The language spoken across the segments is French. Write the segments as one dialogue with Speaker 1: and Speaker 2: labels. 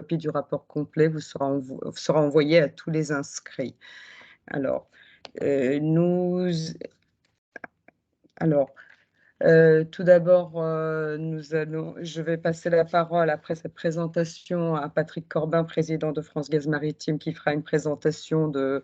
Speaker 1: copie du rapport complet vous sera envoyée à tous les inscrits. Alors, nous alors, tout d'abord, je vais passer la parole après cette présentation à Patrick Corbin, président de France Gaz Maritime, qui fera une présentation de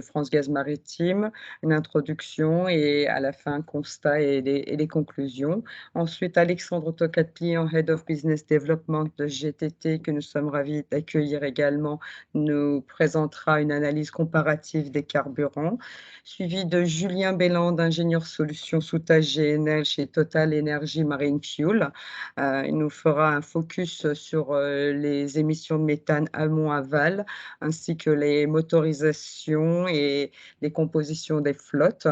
Speaker 1: France Gaz Maritime, une introduction et à la fin un constat et les conclusions. Ensuite, Alexandre Tocatlian, Head of Business Development de GTT, que nous sommes ravis d'accueillir également, nous présentera une analyse comparative des carburants, suivi de Julien Béland, ingénieur solutions soutages GNL chez Total Energy Marine Fuel. Il nous fera un focus sur les émissions de méthane amont-aval, ainsi que les motorisations et les compositions des flottes.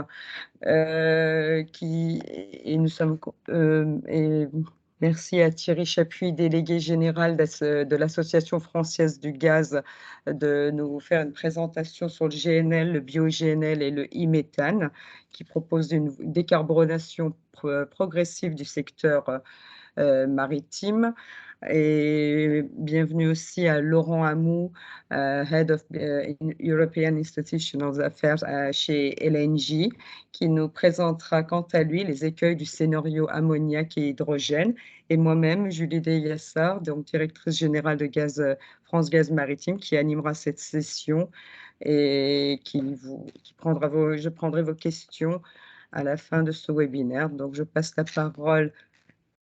Speaker 1: Merci à Thierry Chapuis, délégué général de l'Association française du gaz, de nous faire une présentation sur le GNL, le bio-GNL et le e-méthane, qui propose une décarbonation progressive du secteur maritime. Et bienvenue aussi à Laurent Hamou, Head of European Institutional Affairs chez LNG, qui nous présentera quant à lui les écueils du scénario ammoniac et hydrogène. Et moi-même, Julie Deyassar, donc directrice générale de France Gaz Maritime, qui animera cette session et je prendrai vos questions à la fin de ce webinaire. Donc, je passe la parole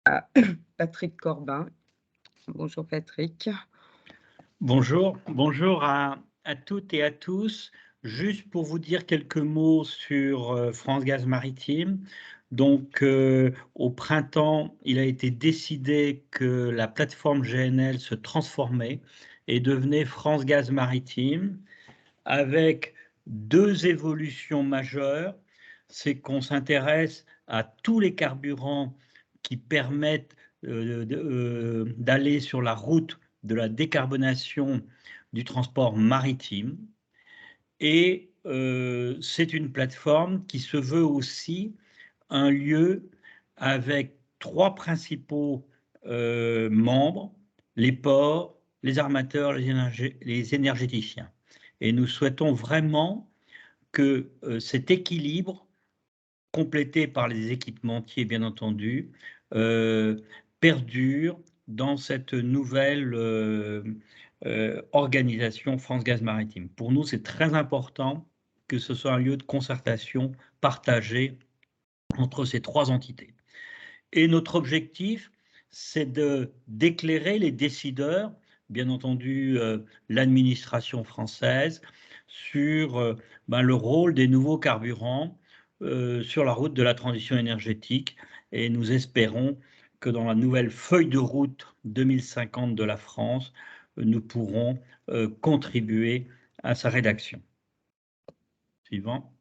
Speaker 1: à Patrick Corbin. Bonjour Patrick.
Speaker 2: Bonjour à toutes et à tous. Juste pour vous dire quelques mots sur France Gaz Maritime. Donc, au printemps, il a été décidé que la plateforme GNL se transformait et devenait France Gaz Maritime, avec deux évolutions majeures. C'est qu'on s'intéresse à tous les carburants qui permettent d'aller sur la route de la décarbonation du transport maritime. Et c'est une plateforme qui se veut aussi un lieu avec trois principaux membres, les ports, les armateurs, les énergéticiens. Et nous souhaitons vraiment que cet équilibre, complété par les équipementiers, bien entendu, perdure dans cette nouvelle organisation France Gaz Maritime. Pour nous, c'est très important que ce soit un lieu de concertation partagé entre ces trois entités. Et notre objectif, c'est d'éclairer les décideurs, bien entendu l'administration française, sur le rôle des nouveaux carburants sur la route de la transition énergétique. Et nous espérons que dans la nouvelle feuille de route 2050 de la France, nous pourrons contribuer à sa rédaction. Suivant.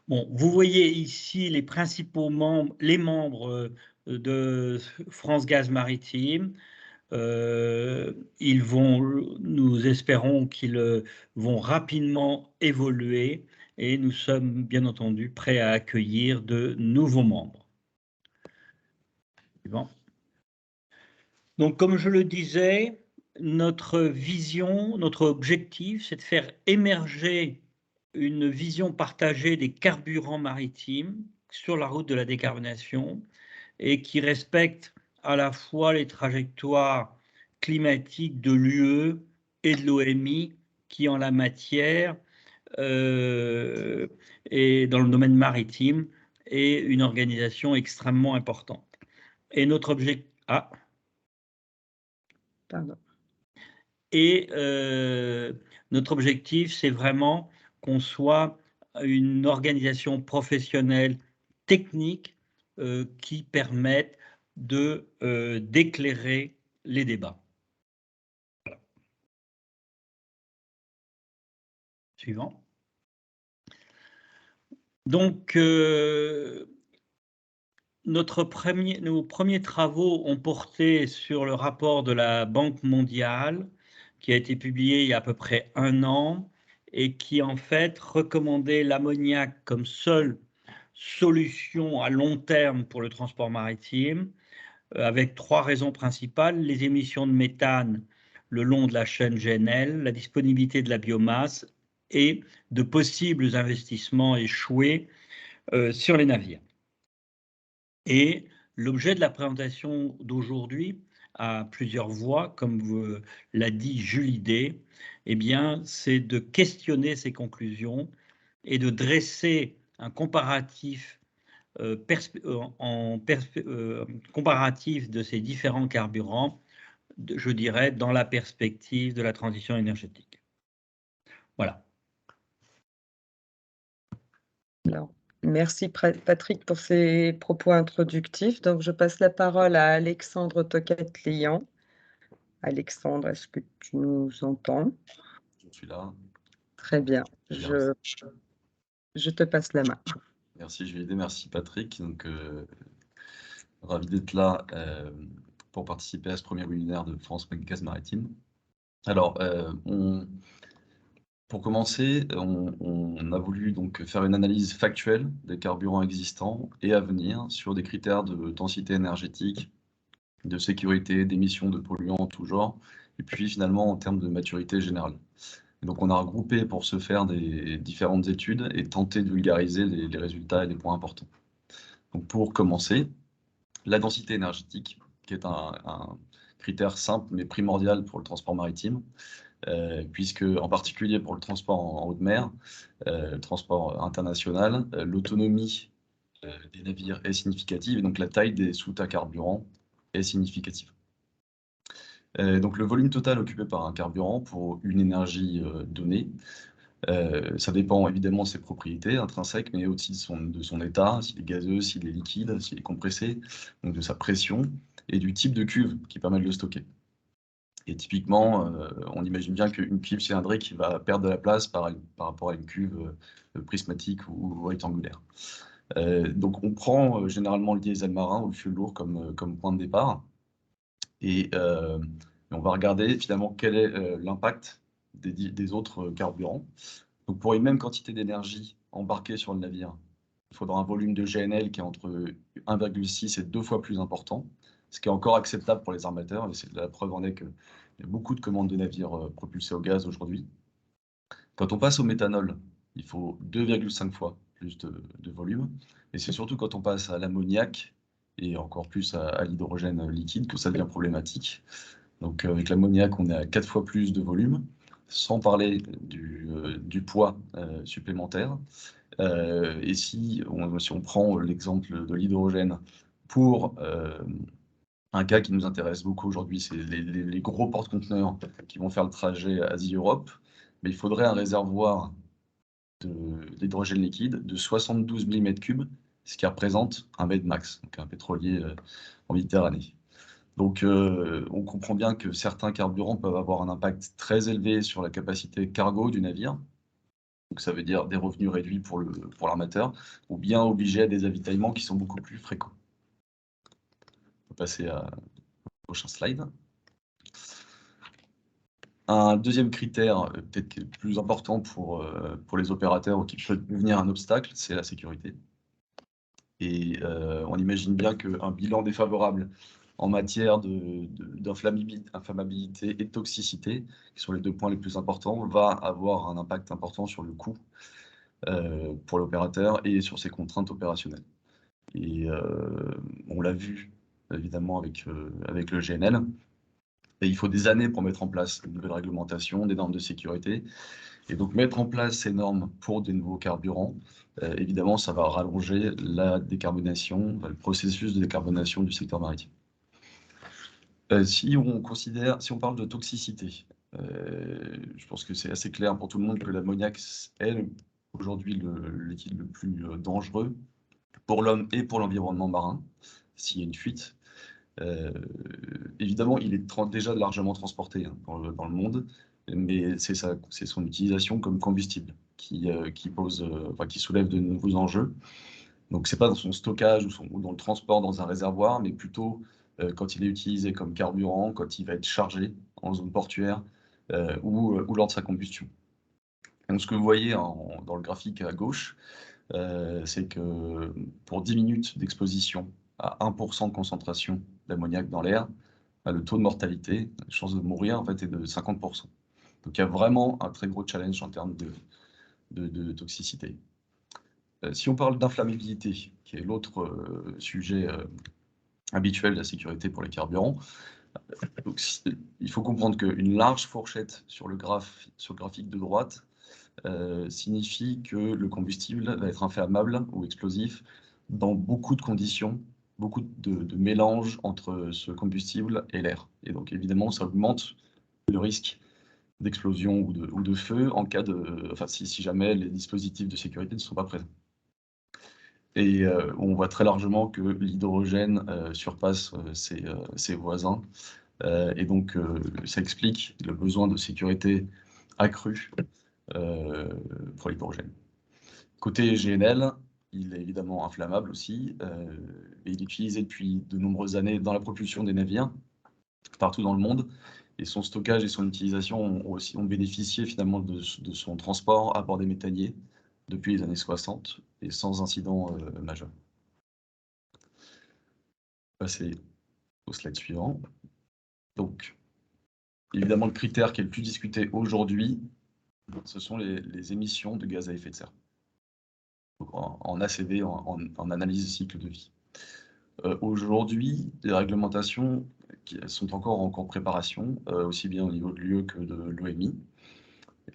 Speaker 2: Bon, vous voyez ici les principaux membres, les membres de France Gaz Maritime. Nous espérons qu'ils vont rapidement évoluer et nous sommes bien entendu prêts à accueillir de nouveaux membres. Suivant. Donc, comme je le disais, notre vision, notre objectif, c'est de faire émerger une vision partagée des carburants maritimes sur la route de la décarbonation et qui respecte à la fois les trajectoires climatiques de l'UE et de l'OMI qui, en la matière et dans le domaine maritime, est une organisation extrêmement importante. Et notre objectif...
Speaker 1: Pardon.
Speaker 2: Et notre objectif, c'est vraiment qu'on soit une organisation professionnelle technique qui permette d'éclairer les débats. Voilà. Suivant. Donc, nos premiers travaux ont porté sur le rapport de la Banque mondiale qui a été publié il y a à peu près 1 an et qui en fait recommandait l'ammoniac comme seule solution à long terme pour le transport maritime. avec 3 raisons principales: les émissions de méthane le long de la chaîne GNL, la disponibilité de la biomasse et de possibles investissements échoués sur les navires. Et l'objet de la présentation d'aujourd'hui a plusieurs voies, comme l'a dit Julie Day, eh bien, c'est de questionner ces conclusions et de dresser un comparatif comparatif de ces différents carburants, je dirais, dans la perspective de la transition énergétique. Voilà.
Speaker 1: Alors, merci Patrick pour ces propos introductifs. Donc, je passe la parole à Alexandre Tocatlian. Alexandre, est-ce que tu nous entends?
Speaker 3: Je suis là.
Speaker 1: Très bien. Je te passe la main.
Speaker 3: Merci Julie, merci Patrick. Donc, ravi d'être là pour participer à ce premier webinaire de France Gaz Maritime. Alors, pour commencer, on a voulu donc faire une analyse factuelle des carburants existants et à venir sur des critères de densité énergétique, de sécurité, d'émissions de polluants en tout genre, et puis finalement en termes de maturité générale. Et donc on a regroupé pour ce faire des différentes études et tenter de vulgariser les résultats et les points importants. Donc pour commencer, la densité énergétique, qui est un critère simple mais primordial pour le transport maritime, puisque en particulier pour le transport en haute mer, le transport international, l'autonomie des navires est significative et donc la taille des soutes à carburant est significative. Donc le volume total occupé par un carburant pour une énergie donnée, ça dépend évidemment de ses propriétés intrinsèques, mais aussi de son état, s'il est gazeux, s'il est liquide, s'il est compressé, donc de sa pression et du type de cuve qui permet de le stocker. Et typiquement, on imagine bien qu'une cuve cylindrique va perdre de la place par rapport à une cuve prismatique ou rectangulaire. Donc on prend généralement le diesel marin ou le fioul lourd comme point de départ. Et on va regarder finalement quel est l'impact des autres carburants. Donc pour une même quantité d'énergie embarquée sur le navire, il faudra un volume de GNL qui est entre 1,6 et 2 fois plus important, ce qui est encore acceptable pour les armateurs. Et la preuve en est qu'il y a beaucoup de commandes de navires propulsés au gaz aujourd'hui. Quand on passe au méthanol, il faut 2,5 fois plus de volume. Et c'est surtout quand on passe à l'ammoniac et encore plus à l'hydrogène liquide que ça devient problématique. Donc avec l'ammoniac, on est à 4 fois plus de volume, sans parler du poids supplémentaire. Et si on prend l'exemple de l'hydrogène pour un cas qui nous intéresse beaucoup aujourd'hui, c'est les gros porte-conteneurs qui vont faire le trajet Asie-Europe, mais il faudrait un réservoir d'hydrogène liquide de 72 mm3, ce qui représente un mètre max, donc un pétrolier en Méditerranée. Donc on comprend bien que certains carburants peuvent avoir un impact très élevé sur la capacité cargo du navire. Donc ça veut dire des revenus réduits pour l'armateur, ou bien obligés à des avitaillements qui sont beaucoup plus fréquents. On peut passer au prochain slide. Un deuxième critère, peut-être plus important pour les opérateurs ou qui peut devenir un obstacle, c'est la sécurité. Et on imagine bien qu'un bilan défavorable en matière d'inflammabilité et de toxicité, qui sont les 2 points les plus importants, va avoir un impact important sur le coût pour l'opérateur et sur ses contraintes opérationnelles. Et on l'a vu évidemment avec le GNL. Et il faut des années pour mettre en place une nouvelle réglementation, des normes de sécurité. Et donc mettre en place ces normes pour des nouveaux carburants, évidemment, ça va rallonger la décarbonation, le processus de décarbonation du secteur maritime. Si on parle de toxicité, je pense que c'est assez clair pour tout le monde que l'ammoniac est aujourd'hui le liquide le plus dangereux pour l'homme et pour l'environnement marin, s'il y a une fuite. Évidemment, il est déjà largement transporté dans le monde, mais c'est son utilisation comme combustible qui soulève de nouveaux enjeux. Donc, c'est pas dans son stockage ou dans le transport dans un réservoir, mais plutôt quand il est utilisé comme carburant, quand il va être chargé en zone portuaire ou lors de sa combustion. Donc, ce que vous voyez dans le graphique à gauche, c'est que pour 10 minutes d'exposition à 1% de concentration d'ammoniac dans l'air, le taux de mortalité, la chance de mourir, en fait, est de 50%. Donc il y a vraiment un très gros challenge en termes de toxicité. Si on parle d'inflammabilité, qui est l'autre sujet habituel de la sécurité pour les carburants, donc, il faut comprendre qu'une large fourchette sur le graphique de droite signifie que le combustible va être inflammable ou explosif dans beaucoup de conditions, beaucoup de mélanges entre ce combustible et l'air. Et donc évidemment, ça augmente le risque d'explosion ou de feu en cas de, enfin, si jamais les dispositifs de sécurité ne sont pas présents. Et on voit très largement que l'hydrogène surpasse ses voisins. Et donc, ça explique le besoin de sécurité accru pour l'hydrogène. Côté GNL, il est évidemment inflammable aussi, et il est utilisé depuis de nombreuses années dans la propulsion des navires, partout dans le monde. Et son stockage et son utilisation ont bénéficié finalement de son transport à bord des méthaniers depuis les années 60 et sans incident majeur. Passer au slide suivant. Donc, évidemment, le critère qui est le plus discuté aujourd'hui, ce sont les émissions de gaz à effet de serre, en ACV, en analyse de cycle de vie. Aujourd'hui, les réglementations qui sont encore en préparation, aussi bien au niveau de l'UE que de l'OMI.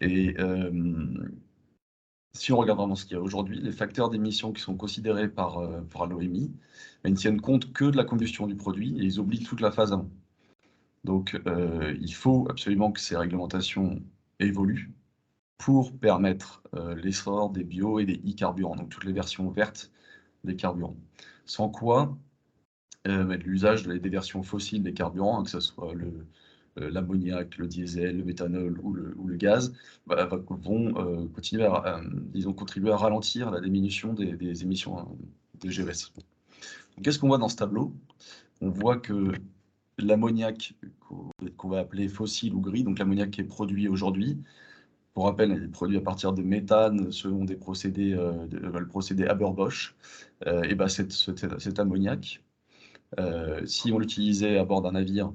Speaker 3: Et si on regarde vraiment ce qu'il y a aujourd'hui, les facteurs d'émission qui sont considérés par l'OMI, ils ne tiennent compte que de la combustion du produit et ils oublient toute la phase avant. Donc, il faut absolument que ces réglementations évoluent pour permettre l'essor des bio et des e-carburants, donc toutes les versions vertes des carburants. Sans quoi, l'usage des versions fossiles des carburants, que ce soit l'ammoniac, le diesel, le méthanol ou le gaz, vont continuer à contribuer à ralentir la diminution des émissions de GES. Qu'est-ce qu'on voit dans ce tableau? On voit que l'ammoniac qu'on va appeler fossile ou gris, donc l'ammoniac qui est produit aujourd'hui, pour rappel, il est produit à partir de méthane selon des procédés, le procédé Haber-Bosch. Et ben cet ammoniac, si on l'utilisait à bord d'un navire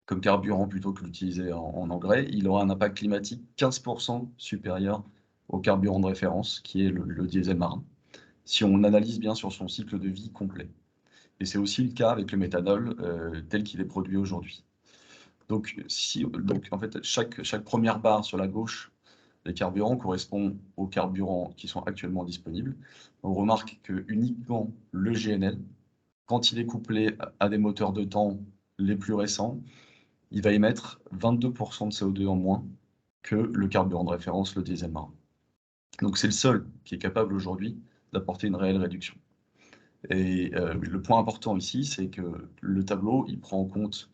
Speaker 3: comme carburant plutôt que l'utiliser en engrais, il aura un impact climatique 15% supérieur au carburant de référence, qui est le diesel marin, si on analyse bien sur son cycle de vie complet. Et c'est aussi le cas avec le méthanol tel qu'il est produit aujourd'hui. Donc en fait, chaque première barre sur la gauche des carburants correspond aux carburants qui sont actuellement disponibles. On remarque que uniquement le GNL, quand il est couplé à des moteurs de temps les plus récents, il va émettre 22% de CO2 en moins que le carburant de référence, le diesel marin. Donc c'est le seul qui est capable aujourd'hui d'apporter une réelle réduction. Et le point important ici, c'est que le tableau, il prend en compte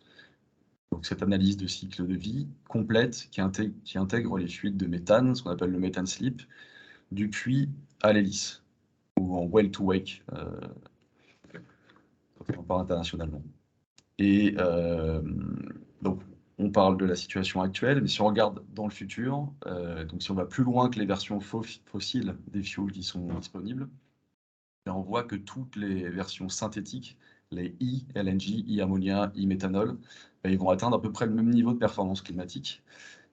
Speaker 3: donc cette analyse de cycle de vie complète qui intègre les fuites de méthane, ce qu'on appelle le méthane slip, du puits à l'hélice, ou en well to wake, quand on parle internationalement. Et donc, on parle de la situation actuelle, mais si on regarde dans le futur, donc si on va plus loin que les versions fossiles des fuels qui sont disponibles, on voit que toutes les versions synthétiques, les LNG, ammonia, méthanol, ils vont atteindre à peu près le même niveau de performance climatique.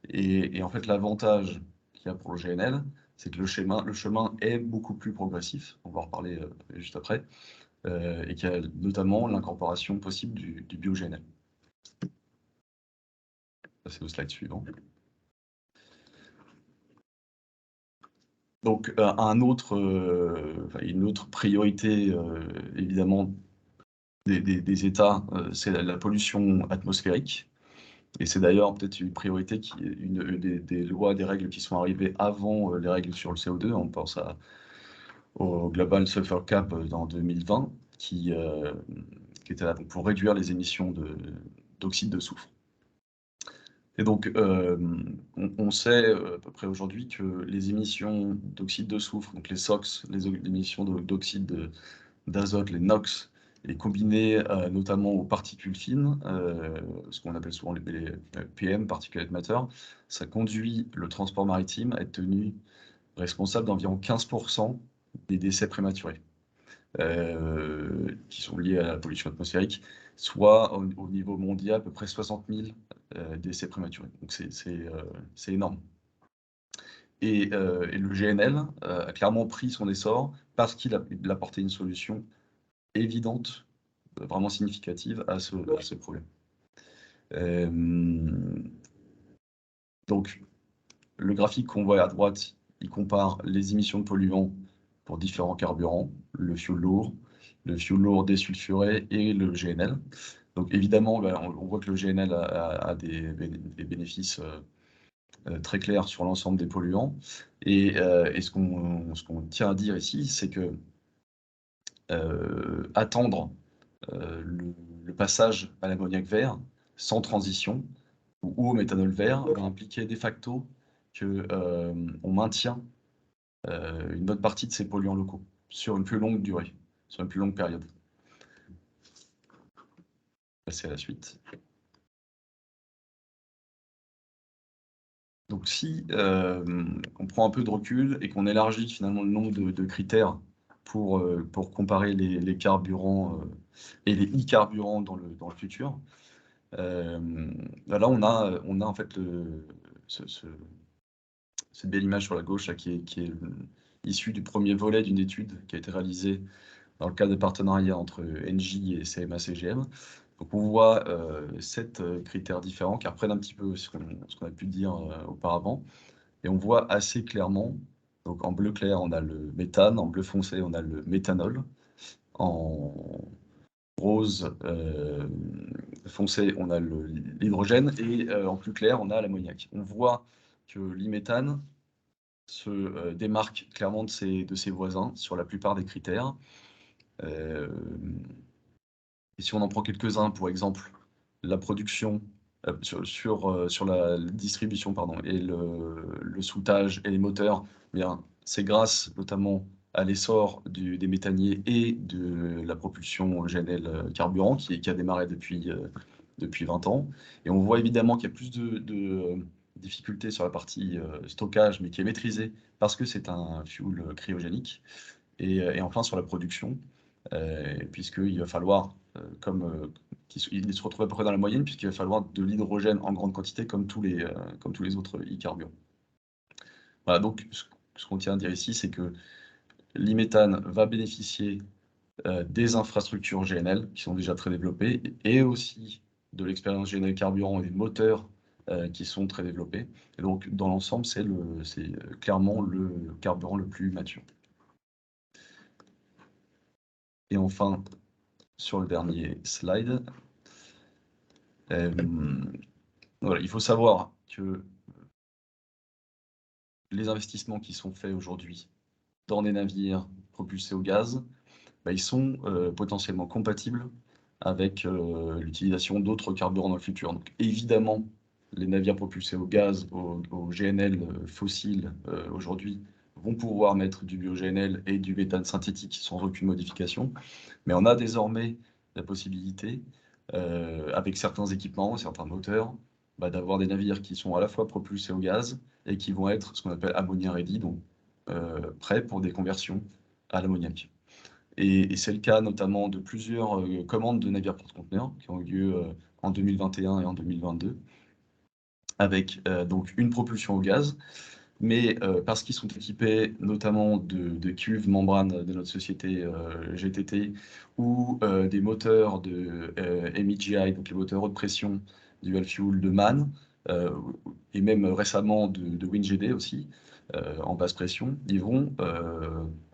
Speaker 3: Et en fait, l'avantage qu'il y a pour le GNL, c'est que le chemin est beaucoup plus progressif, on va en reparler juste après, et qu'il y a notamment l'incorporation possible du bio-GNL. C'est le slide suivant. Donc, une autre priorité, évidemment, des États, c'est la pollution atmosphérique. Et c'est d'ailleurs peut-être une priorité, une des lois, des règles qui sont arrivées avant les règles sur le CO2. On pense au Global Sulfur Cap en 2020, qui était là pour réduire les émissions d'oxyde de soufre. Et donc, on sait à peu près aujourd'hui que les émissions d'oxyde de soufre, donc les SOx, les émissions d'oxyde d'azote, les NOx, et combinées notamment aux particules fines, ce qu'on appelle souvent les PM, particulate matter, ça conduit le transport maritime à être tenu responsable d'environ 15% des décès prématurés. qui sont liés à la pollution atmosphérique, soit au niveau mondial à peu près 60 000 décès prématurés. Donc c'est énorme. Et le GNL a clairement pris son essor parce qu'il a apporté une solution évidente, vraiment significative à ce problème. Donc, le graphique qu'on voit à droite, il compare les émissions de polluants pour différents carburants, le fioul lourd désulfuré et le GNL. Donc évidemment, on voit que le GNL a des bénéfices très clairs sur l'ensemble des polluants. Et ce qu'on tient à dire ici, c'est que attendre le passage à l'ammoniac vert sans transition ou au méthanol vert va impliquer de facto qu'on maintient une bonne partie de ces polluants locaux sur une plus longue durée, sur une plus longue période. Passer à la suite. Donc si on prend un peu de recul et qu'on élargit finalement le nombre de critères pour comparer les carburants et les e-carburants dans le futur, là on a en fait cette belle image sur la gauche là, qui est issue du premier volet d'une étude qui a été réalisée dans le cadre de partenariat entre Engie et CMA-CGM. Donc on voit 7 critères différents qui reprennent un petit peu ce qu'on a pu dire auparavant. Et on voit assez clairement, donc en bleu clair, on a le méthane, en bleu foncé, on a le méthanol, en rose foncé, on a l'hydrogène, et en plus clair, on a l'ammoniac. On voit que l'iméthane se démarque clairement de ses voisins sur la plupart des critères. Et si on en prend quelques-uns, pour exemple, la production, sur la distribution pardon, et le soudage et les moteurs, eh bien, c'est grâce notamment à l'essor des méthaniers et de la propulsion GNL carburant qui a démarré depuis 20 ans. Et on voit évidemment qu'il y a plus de difficultés sur la partie stockage, mais qui est maîtrisée parce que c'est un fuel cryogénique. Et enfin sur la production, puisqu'il va falloir, il se retrouve à peu près dans la moyenne, puisqu'il va falloir de l'hydrogène en grande quantité, comme tous les autres e-carburants. Voilà, donc ce qu'on tient à dire ici, c'est que l'iméthane va bénéficier des infrastructures GNL qui sont déjà très développées, et aussi de l'expérience GNL carburant et des moteurs qui sont très développés. Et donc, dans l'ensemble, c'est clairement le carburant le plus mature. Et enfin, sur le dernier slide, voilà, il faut savoir que les investissements qui sont faits aujourd'hui dans des navires propulsés au gaz, ils sont potentiellement compatibles avec l'utilisation d'autres carburants dans le futur. Donc évidemment, les navires propulsés au gaz, au GNL fossile aujourd'hui, vont pouvoir mettre du bio-GNL et du méthane synthétique sans aucune modification. Mais on a désormais la possibilité, avec certains équipements, certains moteurs, d'avoir des navires qui sont à la fois propulsés au gaz et qui vont être ce qu'on appelle ammonia ready, donc prêts pour des conversions à l'ammoniac. Et c'est le cas notamment de plusieurs commandes de navires porte-conteneurs qui ont eu lieu en 2021 et en 2022, avec donc une propulsion au gaz, mais parce qu'ils sont équipés notamment de cuves membranes de notre société GTT ou des moteurs de MEGI, donc les moteurs haute pression dual fuel de MAN, et même récemment de WinGD aussi, en basse pression, ils vont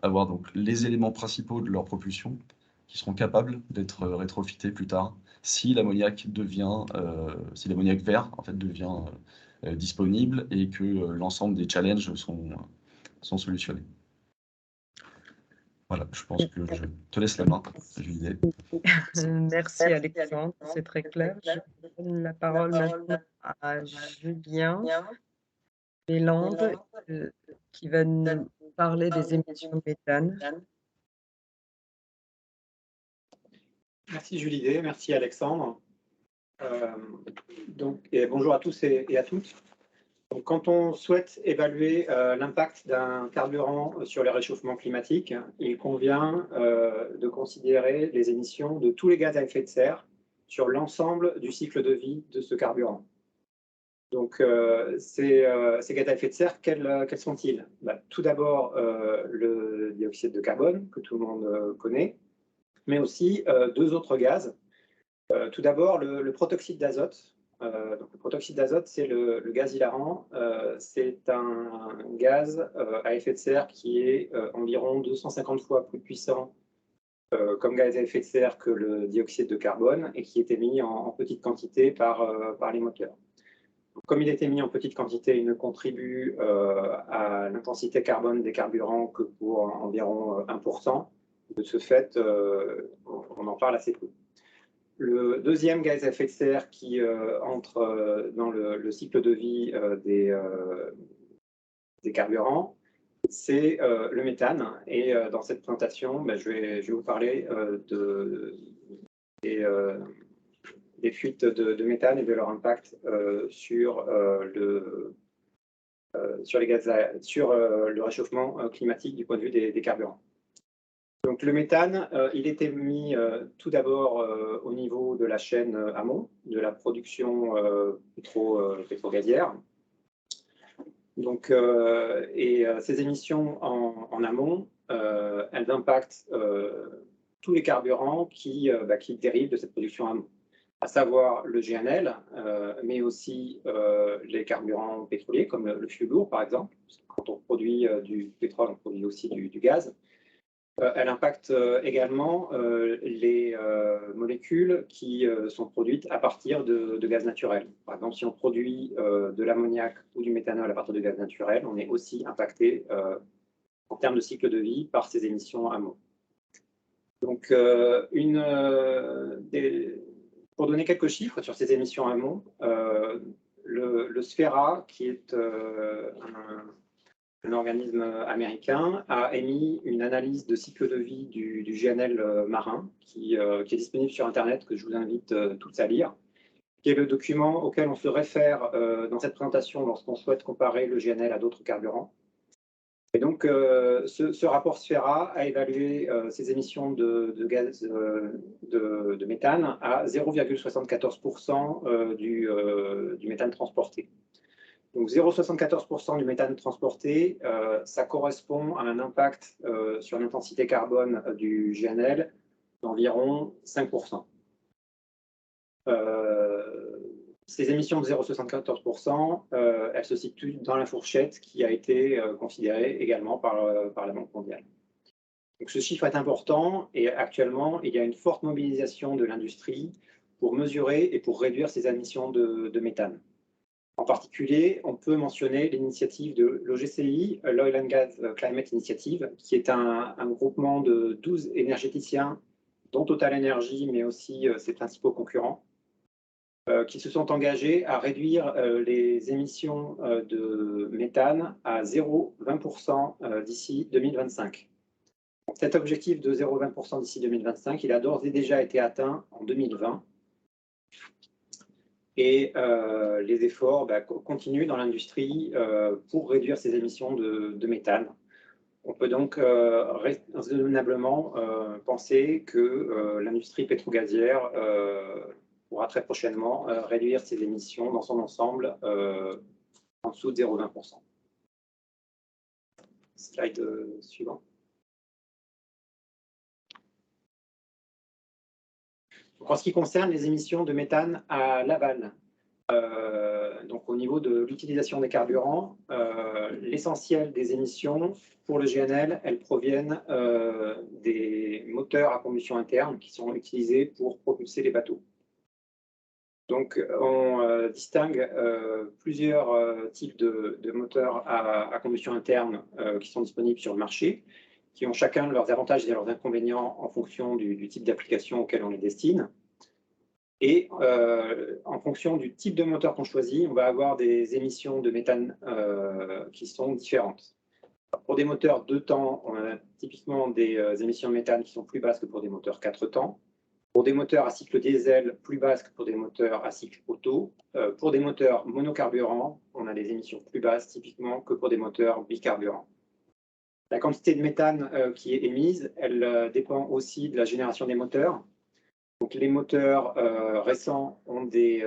Speaker 3: avoir donc les éléments principaux de leur propulsion qui seront capables d'être rétrofités plus tard si l'ammoniac vert en fait devient disponible et que l'ensemble des challenges sont solutionnés. Voilà, je pense que je te laisse la main, Julie.
Speaker 1: Merci Alexandre, c'est très clair. Je donne la parole maintenant à Julien Mélande, qui va nous parler des émissions de méthane.
Speaker 4: Merci Julie, merci Alexandre. Et bonjour à tous et à toutes. Donc, quand on souhaite évaluer l'impact d'un carburant sur le réchauffement climatique, il convient de considérer les émissions de tous les gaz à effet de serre sur l'ensemble du cycle de vie de ce carburant. Donc, ces gaz à effet de serre, quels sont-ils? Tout d'abord, le dioxyde de carbone, que tout le monde connaît, mais aussi deux autres gaz. Tout d'abord, le protoxyde d'azote. Donc, le protoxyde d'azote, c'est le gaz hilarant. C'est un gaz à effet de serre qui est environ 250 fois plus puissant comme gaz à effet de serre que le dioxyde de carbone et qui est émis en petite quantité par les moteurs. Comme il est émis en petite quantité, il ne contribue à l'intensité carbone des carburants que pour environ 1%. De ce fait, on en parle assez peu. Le deuxième gaz à effet de serre qui entre dans le cycle de vie des carburants, c'est le méthane. Et dans cette présentation, je vais vous parler des fuites de méthane et de leur impact sur le réchauffement climatique du point de vue des carburants. Donc le méthane, il est émis tout d'abord au niveau de la chaîne amont, de la production pétro-gazière. Donc, ces émissions en amont, elles impactent tous les carburants qui dérivent de cette production amont, à savoir le GNL, mais aussi les carburants pétroliers, comme le fioul lourd, par exemple. Quand on produit du pétrole, on produit aussi du gaz. Elle impacte également les molécules qui sont produites à partir de gaz naturel. Par exemple, si on produit de l'ammoniac ou du méthanol à partir de gaz naturel, on est aussi impacté en termes de cycle de vie par ces émissions amont. Donc, pour donner quelques chiffres sur ces émissions amont, le SFERA, qui est un organisme américain, a émis une analyse de cycle de vie du GNL marin qui est disponible sur Internet, que je vous invite tous à lire, qui est le document auquel on se réfère dans cette présentation lorsqu'on souhaite comparer le GNL à d'autres carburants. Et donc, ce rapport SFERA a évalué ces émissions de gaz de méthane à 0,74% du méthane transporté. Donc 0,74% du méthane transporté, ça correspond à un impact sur l'intensité carbone du GNL d'environ 5%. Ces émissions de 0,74%, elles se situent dans la fourchette qui a été considérée également par la Banque mondiale. Donc ce chiffre est important et actuellement, il y a une forte mobilisation de l'industrie pour mesurer et pour réduire ces émissions de méthane. En particulier, on peut mentionner l'initiative de l'OGCI, l'Oil and Gas Climate Initiative, qui est un groupement de 12 énergéticiens, dont Total Energy, mais aussi ses principaux concurrents, qui se sont engagés à réduire les émissions de méthane à 0,20% d'ici 2025. Donc, cet objectif de 0,20% d'ici 2025, il a d'ores et déjà été atteint en 2020. Et les efforts continuent dans l'industrie pour réduire ces émissions de méthane. On peut donc raisonnablement penser que l'industrie pétro-gazière pourra très prochainement réduire ses émissions dans son ensemble en dessous de 0,20%. Slide suivant. En ce qui concerne les émissions de méthane à l'aval, donc au niveau de l'utilisation des carburants, l'essentiel des émissions pour le GNL, elles proviennent des moteurs à combustion interne qui sont utilisés pour propulser les bateaux. Donc on distingue plusieurs types de moteurs à combustion interne qui sont disponibles sur le marché, qui ont chacun leurs avantages et leurs inconvénients en fonction du type d'application auquel on les destine. Et en fonction du type de moteur qu'on choisit, on va avoir des émissions de méthane qui sont différentes. Pour des moteurs 2 temps, on a typiquement des émissions de méthane qui sont plus basses que pour des moteurs 4 temps. Pour des moteurs à cycle diesel plus basses que pour des moteurs à cycle auto. Pour des moteurs monocarburants, on a des émissions plus basses typiquement que pour des moteurs bicarburants. La quantité de méthane qui est émise, elle dépend aussi de la génération des moteurs. Donc, les moteurs récents ont des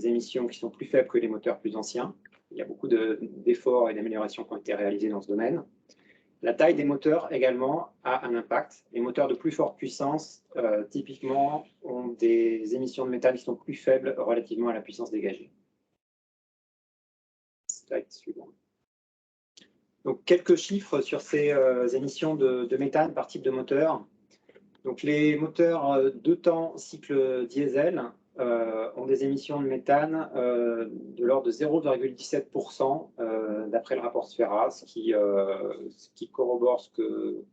Speaker 4: émissions qui sont plus faibles que les moteurs plus anciens. Il y a beaucoup d'efforts et d'améliorations qui ont été réalisés dans ce domaine. La taille des moteurs également a un impact. Les moteurs de plus forte puissance, typiquement, ont des émissions de méthane qui sont plus faibles relativement à la puissance dégagée. Slide suivant. Donc, quelques chiffres sur ces émissions de méthane par type de moteur. Donc, les moteurs 2 temps cycle diesel ont des émissions de méthane de l'ordre de 0,17% d'après le rapport Sfera, ce qui corrobore ce que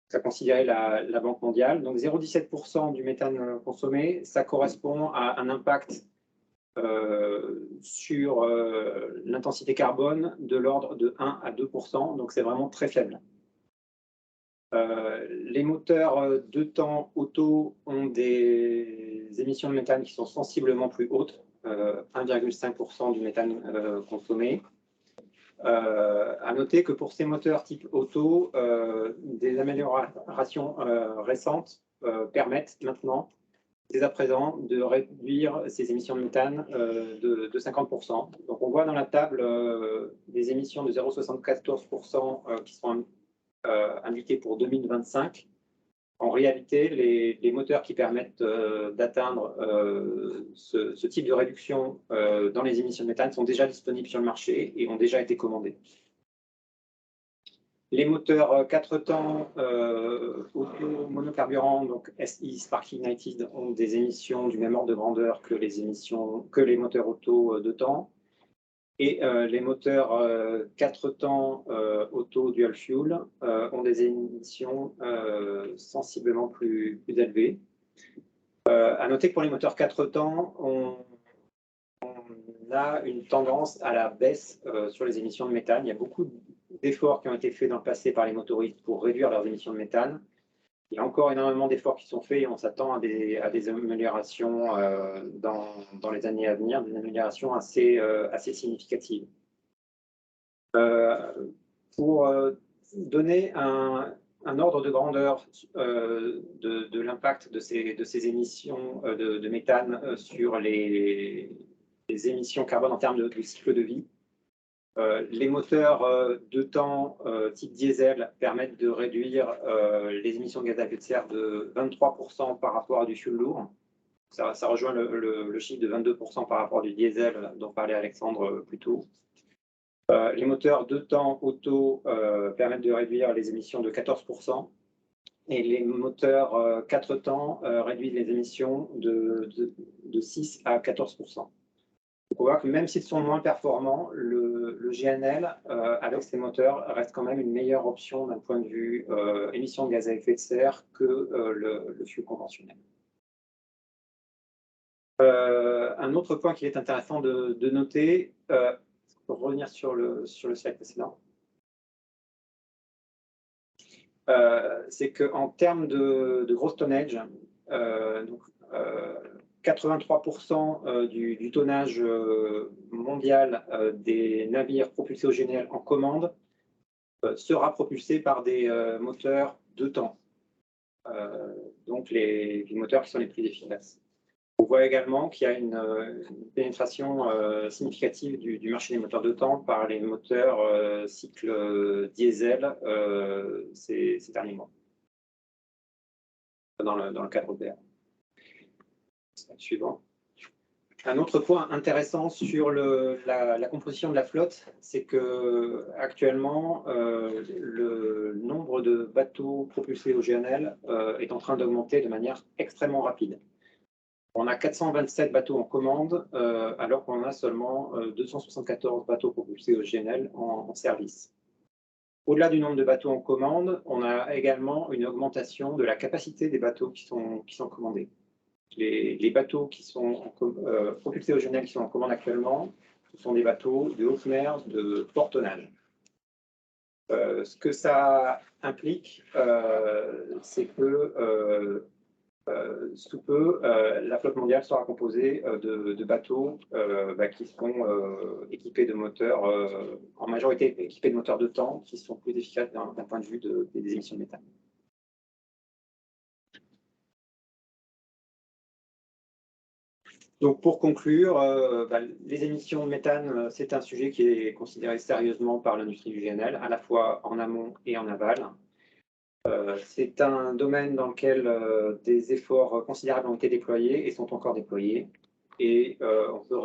Speaker 4: qu'a considéré la Banque mondiale. Donc 0,17% du méthane consommé, ça correspond à un impact sur l'intensité carbone de l'ordre de 1 à 2%, donc c'est vraiment très faible. Les moteurs 2 temps auto ont des émissions de méthane qui sont sensiblement plus hautes, 1,5% du méthane consommé. À noter que pour ces moteurs type auto, des améliorations récentes permettent maintenant, dès à présent, de réduire ces émissions de méthane de 50%. Donc on voit dans la table des émissions de 0,74% qui sont indiquées pour 2025. En réalité, les moteurs qui permettent d'atteindre ce type de réduction dans les émissions de méthane sont déjà disponibles sur le marché et ont déjà été commandés. Les moteurs 4 temps auto monocarburants, donc SI Spark Ignited, ont des émissions du même ordre de grandeur que les moteurs auto 2 temps. Et les moteurs 4 temps auto dual fuel ont des émissions sensiblement plus élevées. À noter que pour les moteurs 4 temps, on a une tendance à la baisse sur les émissions de méthane. Il y a beaucoup d'efforts qui ont été faits dans le passé par les motoristes pour réduire leurs émissions de méthane. Il y a encore énormément d'efforts qui sont faits et on s'attend à des améliorations dans les années à venir, des améliorations assez significatives. Pour donner un ordre de grandeur de l'impact de ces émissions de méthane sur les émissions carbone en termes de cycle de vie, les moteurs 2 temps type diesel permettent de réduire les émissions de gaz à effet de serre de 23% par rapport à du fioul lourd. Ça rejoint le chiffre de 22% par rapport du diesel dont parlait Alexandre plus tôt. Les moteurs 2 temps auto permettent de réduire les émissions de 14%. Et les moteurs 4 temps réduisent les émissions de 6 à 14%. On voit que même s'ils sont moins performants, le GNL, avec ces moteurs, reste quand même une meilleure option d'un point de vue émissions de gaz à effet de serre que le fioul conventionnel. Un autre point qu'il est intéressant de noter, pour revenir sur le slide précédent, c'est qu'en termes de gross tonnage, 83% du tonnage mondial des navires propulsés au GNL en commande sera propulsé par des moteurs 2 temps, donc les moteurs qui sont les plus efficaces. On voit également qu'il y a une pénétration significative du marché des moteurs 2 temps par les moteurs cycle diesel ces derniers mois, dans le cadre européen. Suivant. Un autre point intéressant sur la composition de la flotte, c'est que actuellement le nombre de bateaux propulsés au GNL est en train d'augmenter de manière extrêmement rapide. On a 427 bateaux en commande, alors qu'on a seulement 274 bateaux propulsés au GNL en service. Au-delà du nombre de bateaux en commande, on a également une augmentation de la capacité des bateaux qui sont commandés. Les bateaux qui sont propulsés au GNL qui sont en commande actuellement, ce sont des bateaux de haute mer, de fort tonnage. Ce que ça implique, c'est que sous peu, la flotte mondiale sera composée de bateaux qui seront équipés de moteurs, en majorité équipés de moteurs de temps, qui sont plus efficaces d'un point de vue des émissions de méthane. Donc pour conclure, les émissions de méthane, c'est un sujet qui est considéré sérieusement par l'industrie du GNL, à la fois en amont et en aval. C'est un domaine dans lequel des efforts considérables ont été déployés et sont encore déployés. Et on peut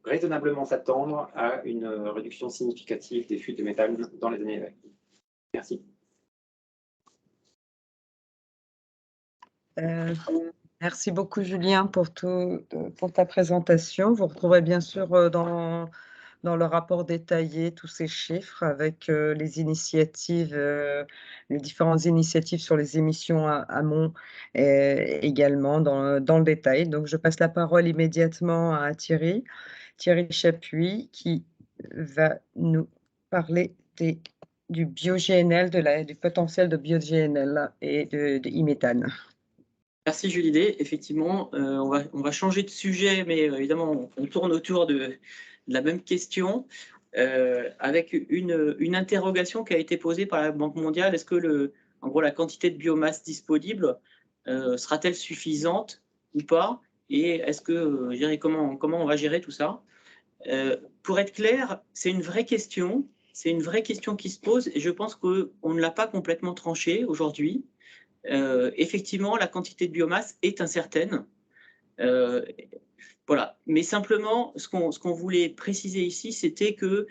Speaker 4: raisonnablement s'attendre à une réduction significative des fuites de méthane dans les années à venir. Merci.
Speaker 1: Merci beaucoup, Julien, pour ta présentation. Vous retrouverez bien sûr dans le rapport détaillé tous ces chiffres avec les initiatives, les différentes initiatives sur les émissions amont également dans le détail. Donc, je passe la parole immédiatement à Thierry Chapuis, qui va nous parler du bio-GNL, du potentiel de bio-GNL et de e-méthane.
Speaker 5: Merci Julidé. Effectivement, on va changer de sujet, mais évidemment, on tourne autour de la même question, avec une interrogation qui a été posée par la Banque mondiale. Est-ce que en gros, la quantité de biomasse disponible sera-t-elle suffisante ou pas? Et est-ce que, comment on va gérer tout ça? Pour être clair, c'est une vraie question. C'est une vraie question qui se pose, et je pense qu'on ne l'a pas complètement tranchée aujourd'hui. Effectivement, la quantité de biomasse est incertaine. Voilà. Mais simplement, ce qu'on voulait préciser ici, c'était que,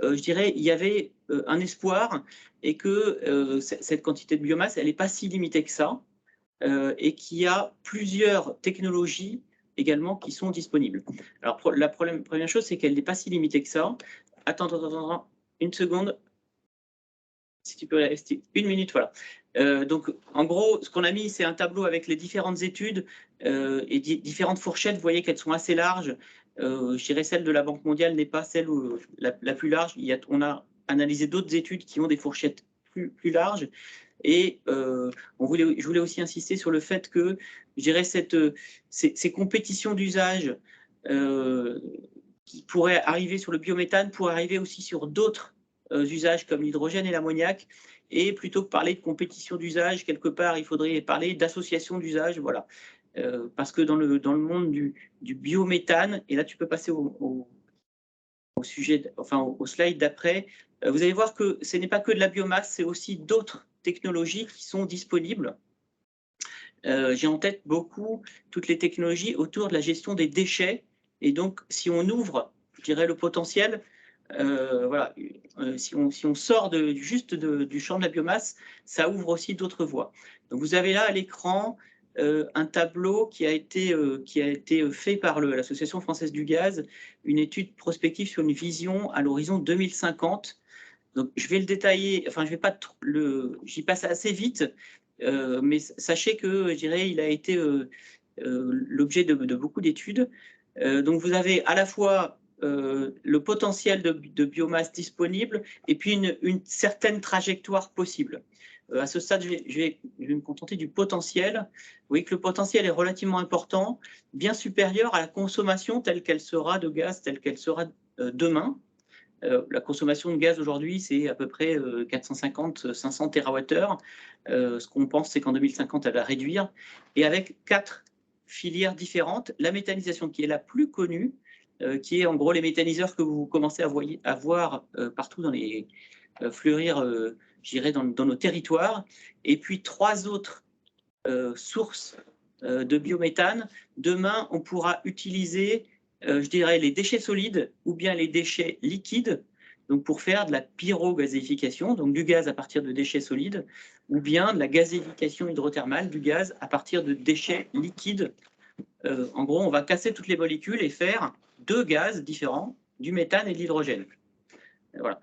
Speaker 5: je dirais, il y avait un espoir et que cette quantité de biomasse, elle n'est pas si limitée que ça, et qu'il y a plusieurs technologies également qui sont disponibles. Alors, la première chose, c'est qu'elle n'est pas si limitée que ça. Attends, une seconde. Si tu peux rester une minute, voilà. Donc, en gros, ce qu'on a mis, c'est un tableau avec les différentes études et différentes fourchettes. Vous voyez qu'elles sont assez larges. Je dirais celle de la Banque mondiale n'est pas celle la plus large. On a analysé d'autres études qui ont des fourchettes plus larges. Et je voulais aussi insister sur le fait que, je dirais, ces compétitions d'usage qui pourraient arriver sur le biométhane pourraient arriver aussi sur d'autres usages comme l'hydrogène et l'ammoniac, et plutôt que parler de compétition d'usage, quelque part, il faudrait parler d'association d'usage, voilà. Parce que dans le monde du biométhane, et là tu peux passer au sujet, enfin au slide d'après, vous allez voir que ce n'est pas que de la biomasse, c'est aussi d'autres technologies qui sont disponibles. J'ai en tête beaucoup toutes les technologies autour de la gestion des déchets, et donc si on ouvre, je dirais, le potentiel, voilà, si on sort juste du champ de la biomasse, ça ouvre aussi d'autres voies. Donc vous avez là à l'écran un tableau qui a été fait par l'Association française du gaz, une étude prospective sur une vision à l'horizon 2050. Donc je vais le détailler, enfin je vais pas j'y passe assez vite, mais sachez que, je dirais, il a été l'objet de beaucoup d'études. Donc vous avez à la fois le potentiel de biomasse disponible et puis une certaine trajectoire possible. À ce stade, je vais me contenter du potentiel. Vous voyez que le potentiel est relativement important, bien supérieur à la consommation telle qu'elle sera de gaz, telle qu'elle sera demain. La consommation de gaz aujourd'hui, c'est à peu près 450-500 TWh. Ce qu'on pense, c'est qu'en 2050, elle va réduire. Et avec 4 filières différentes, la méthanisation qui est la plus connue, qui est en gros les méthaniseurs que vous commencez à voir partout dans les fleurir, je dirais, dans nos territoires. Et puis 3 autres sources de biométhane. Demain, on pourra utiliser, je dirais, les déchets solides ou bien les déchets liquides, donc pour faire de la pyrogazéification, donc du gaz à partir de déchets solides, ou bien de la gazéification hydrothermale du gaz à partir de déchets liquides. En gros, on va casser toutes les molécules et faire 2 gaz différents, du méthane et de l'hydrogène. Voilà.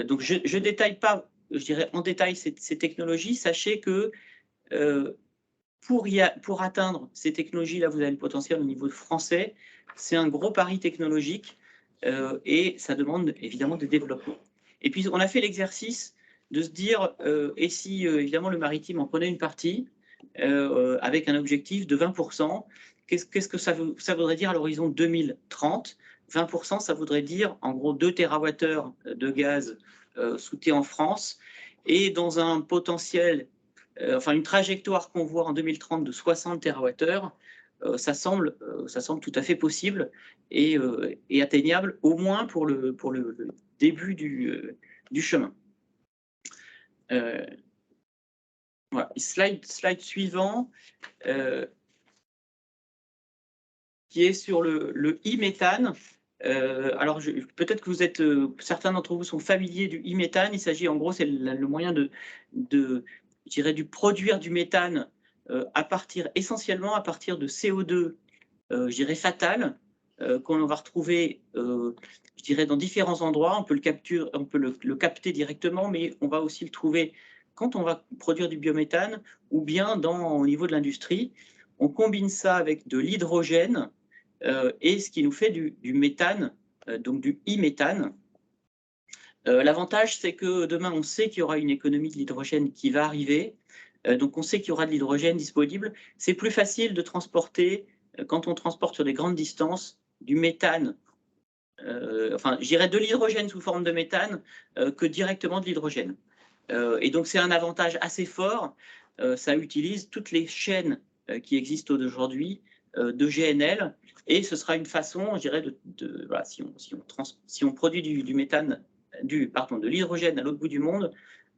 Speaker 5: Donc, je ne détaille pas, je dirais, en détail ces technologies. Sachez que pour atteindre ces technologies-là, vous avez le potentiel au niveau français. C'est un gros pari technologique et ça demande évidemment des développements. Et puis, on a fait l'exercice de se dire, et si évidemment le maritime en prenait une partie, avec un objectif de 20%. Qu'est-ce que ça voudrait dire à l'horizon 2030 ? 20%, ça voudrait dire en gros 2 TWh de gaz souté en France, et dans un potentiel, enfin une trajectoire qu'on voit en 2030 de 60 TWh, ça semble tout à fait possible et atteignable, au moins pour le début du chemin. Voilà. Slide suivant, qui est sur le e-méthane. Alors, peut-être que vous êtes, certains d'entre vous sont familiers du e-méthane. Il s'agit, en gros, c'est le moyen je dirais, du produire du méthane essentiellement à partir de CO2, je dirais, fatal, qu'on va retrouver, je dirais, dans différents endroits. On peut le capter directement, mais on va aussi le trouver quand on va produire du biométhane ou bien au niveau de l'industrie. On combine ça avec de l'hydrogène, et ce qui nous fait du méthane, donc du e-méthane. L'avantage, c'est que demain, on sait qu'il y aura une économie de l'hydrogène qui va arriver, donc on sait qu'il y aura de l'hydrogène disponible. C'est plus facile de transporter, quand on transporte sur des grandes distances, du méthane, enfin, je dirais de l'hydrogène sous forme de méthane, que directement de l'hydrogène. Et donc, c'est un avantage assez fort. Ça utilise toutes les chaînes qui existent aujourd'hui de GNL, et ce sera une façon, je dirais, voilà, si on produit du méthane, de l'hydrogène à l'autre bout du monde,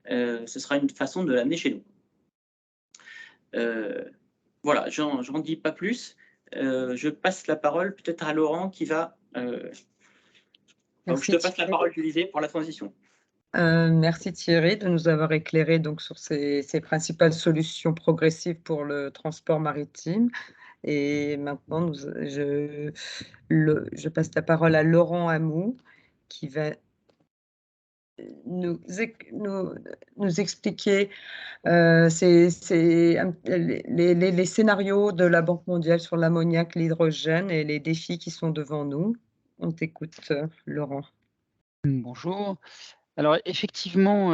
Speaker 5: ce sera une façon de l'amener chez nous. Voilà, j'en dis pas plus. Je passe la parole peut-être à Laurent qui va... donc je te passe la parole, Julisée, pour la transition.
Speaker 1: Merci Thierry de nous avoir éclairé donc sur ces principales solutions progressives pour le transport maritime. Et maintenant, je passe la parole à Laurent Amou qui va nous expliquer les scénarios de la Banque mondiale sur l'ammoniac, l'hydrogène et les défis qui sont devant nous. On t'écoute, Laurent.
Speaker 6: Bonjour. Alors effectivement,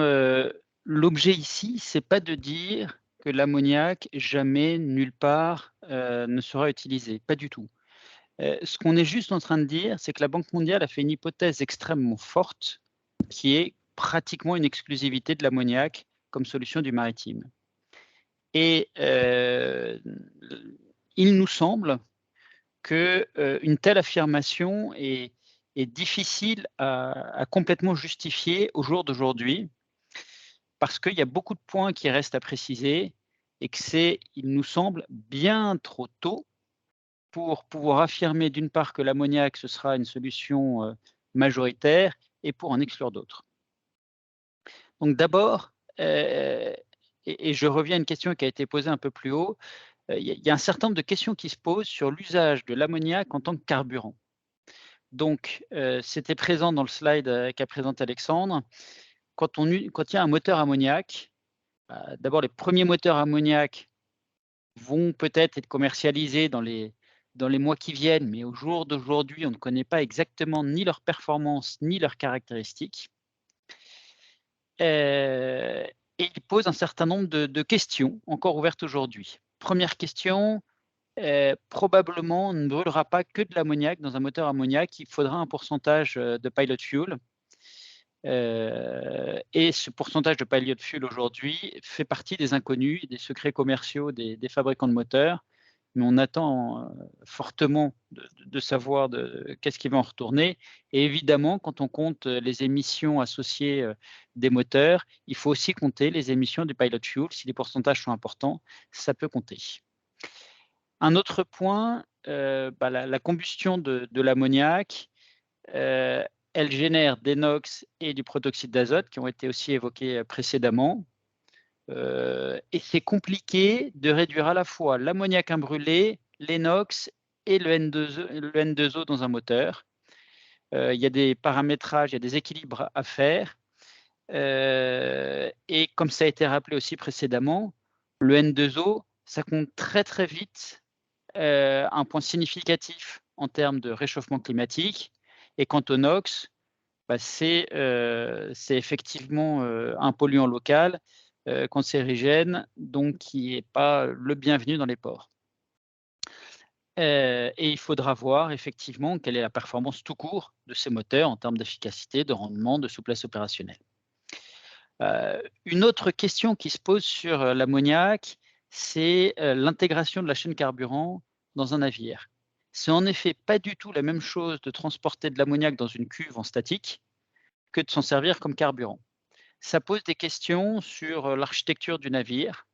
Speaker 6: l'objet ici, c'est pas de dire que l'ammoniac jamais, nulle part, ne sera utilisé, pas du tout. Ce qu'on est juste en train de dire, c'est que la Banque mondiale a fait une hypothèse extrêmement forte, qui est pratiquement une exclusivité de l'ammoniac comme solution du maritime. Et il nous semble qu'une telle affirmation est difficile à complètement justifier au jour d'aujourd'hui, parce qu'il y a beaucoup de points qui restent à préciser et que il nous semble bien trop tôt pour pouvoir affirmer d'une part que l'ammoniac ce sera une solution majoritaire et pour en exclure d'autres. Donc d'abord, et je reviens à une question qui a été posée un peu plus haut, il y a un certain nombre de questions qui se posent sur l'usage de l'ammoniac en tant que carburant. Donc, c'était présent dans le slide qu'a présenté Alexandre. Quand il y a un moteur ammoniac, d'abord les premiers moteurs ammoniac vont peut-être être commercialisés dans les mois qui viennent, mais au jour d'aujourd'hui, on ne connaît pas exactement ni leur performance ni leurs caractéristiques. Et il pose un certain nombre de questions encore ouvertes aujourd'hui. Première question, probablement on ne brûlera pas que de l'ammoniac dans un moteur ammoniac, il faudra un pourcentage de pilot fuel. Et ce pourcentage de pilot fuel aujourd'hui fait partie des inconnus, des secrets commerciaux des fabricants de moteurs, mais on attend fortement de savoir qu'est-ce qui va en retourner. Et évidemment, quand on compte les émissions associées des moteurs, il faut aussi compter les émissions du pilot fuel. Si les pourcentages sont importants, ça peut compter. Un autre point, la combustion de l'ammoniac, elle génère des NOx et du protoxyde d'azote qui ont été aussi évoqués précédemment. Et c'est compliqué de réduire à la fois l'ammoniac imbrûlé, les NOx et le N2O dans un moteur. Il y a des paramétrages, il y a des équilibres à faire. Et comme ça a été rappelé aussi précédemment, le N2O, ça compte très très vite un point significatif en termes de réchauffement climatique. Et quant au NOx, c'est effectivement un polluant local, cancérigène, donc qui n'est pas le bienvenu dans les ports. Et il faudra voir effectivement quelle est la performance tout court de ces moteurs en termes d'efficacité, de rendement, de souplesse opérationnelle. Une autre question qui se pose sur l'ammoniac, c'est l'intégration de la chaîne carburant dans un navire. C'est en effet pas du tout la même chose de transporter de l'ammoniac dans une cuve en statique que de s'en servir comme carburant. Ça pose des questions sur l'architecture du navire.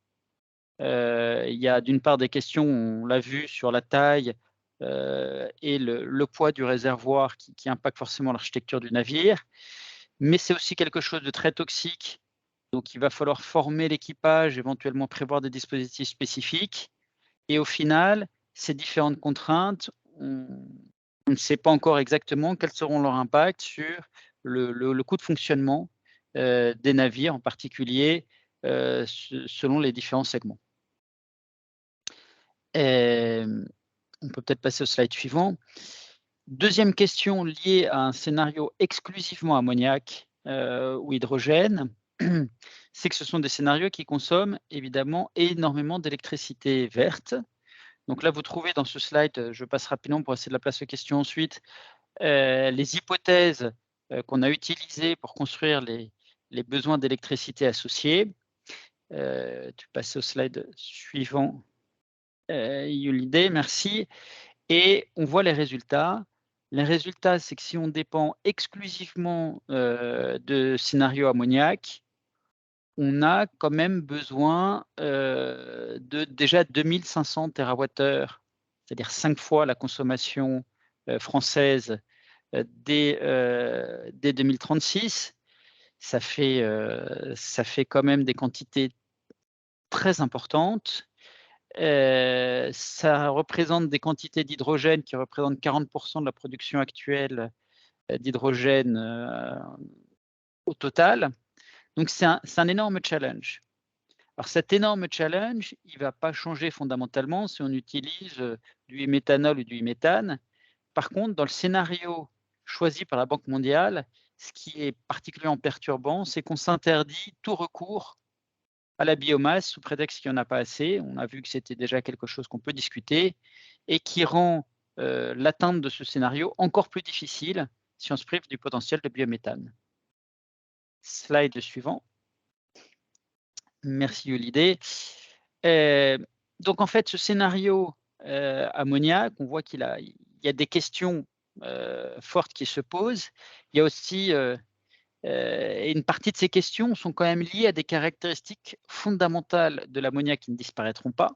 Speaker 6: Il y a d'une part des questions, on l'a vu, sur la taille et le poids du réservoir qui impacte forcément l'architecture du navire. Mais c'est aussi quelque chose de très toxique. Donc, il va falloir former l'équipage, éventuellement prévoir des dispositifs spécifiques. Et au final, ces différentes contraintes, on ne sait pas encore exactement quels seront leurs impacts sur le coût de fonctionnement des navires, en particulier selon les différents segments. On peut peut-être passer au slide suivant. Deuxième question liée à un scénario exclusivement ammoniac ou hydrogène, c'est que ce sont des scénarios qui consomment évidemment énormément d'électricité verte. Donc là, vous trouvez dans ce slide, je passe rapidement pour essayer de la placer aux questions ensuite, les hypothèses qu'on a utilisées pour construire les besoins d'électricité associés. Tu passes au slide suivant, Yulide, merci. Et on voit les résultats. Les résultats, c'est que si on dépend exclusivement de scénarios ammoniac, on a quand même besoin de déjà 2500 TWh, c'est-à-dire 5 fois la consommation française dès 2036. Ça fait quand même des quantités très importantes. Ça représente des quantités d'hydrogène qui représentent 40% de la production actuelle d'hydrogène au total. Donc, c'est un énorme challenge. Alors, cet énorme challenge, il ne va pas changer fondamentalement si on utilise du méthanol ou du méthane. Par contre, dans le scénario choisi par la Banque mondiale, ce qui est particulièrement perturbant, c'est qu'on s'interdit tout recours à la biomasse sous prétexte qu'il n'y en a pas assez. On a vu que c'était déjà quelque chose qu'on peut discuter et qui rend l'atteinte de ce scénario encore plus difficile si on se prive du potentiel de biométhane. Slide suivant. Merci Yolide. Donc en fait, ce scénario ammoniac, on voit qu'il y a des questions fortes qui se posent. Il y a aussi une partie de ces questions sont quand même liées à des caractéristiques fondamentales de l'ammoniac qui ne disparaîtront pas.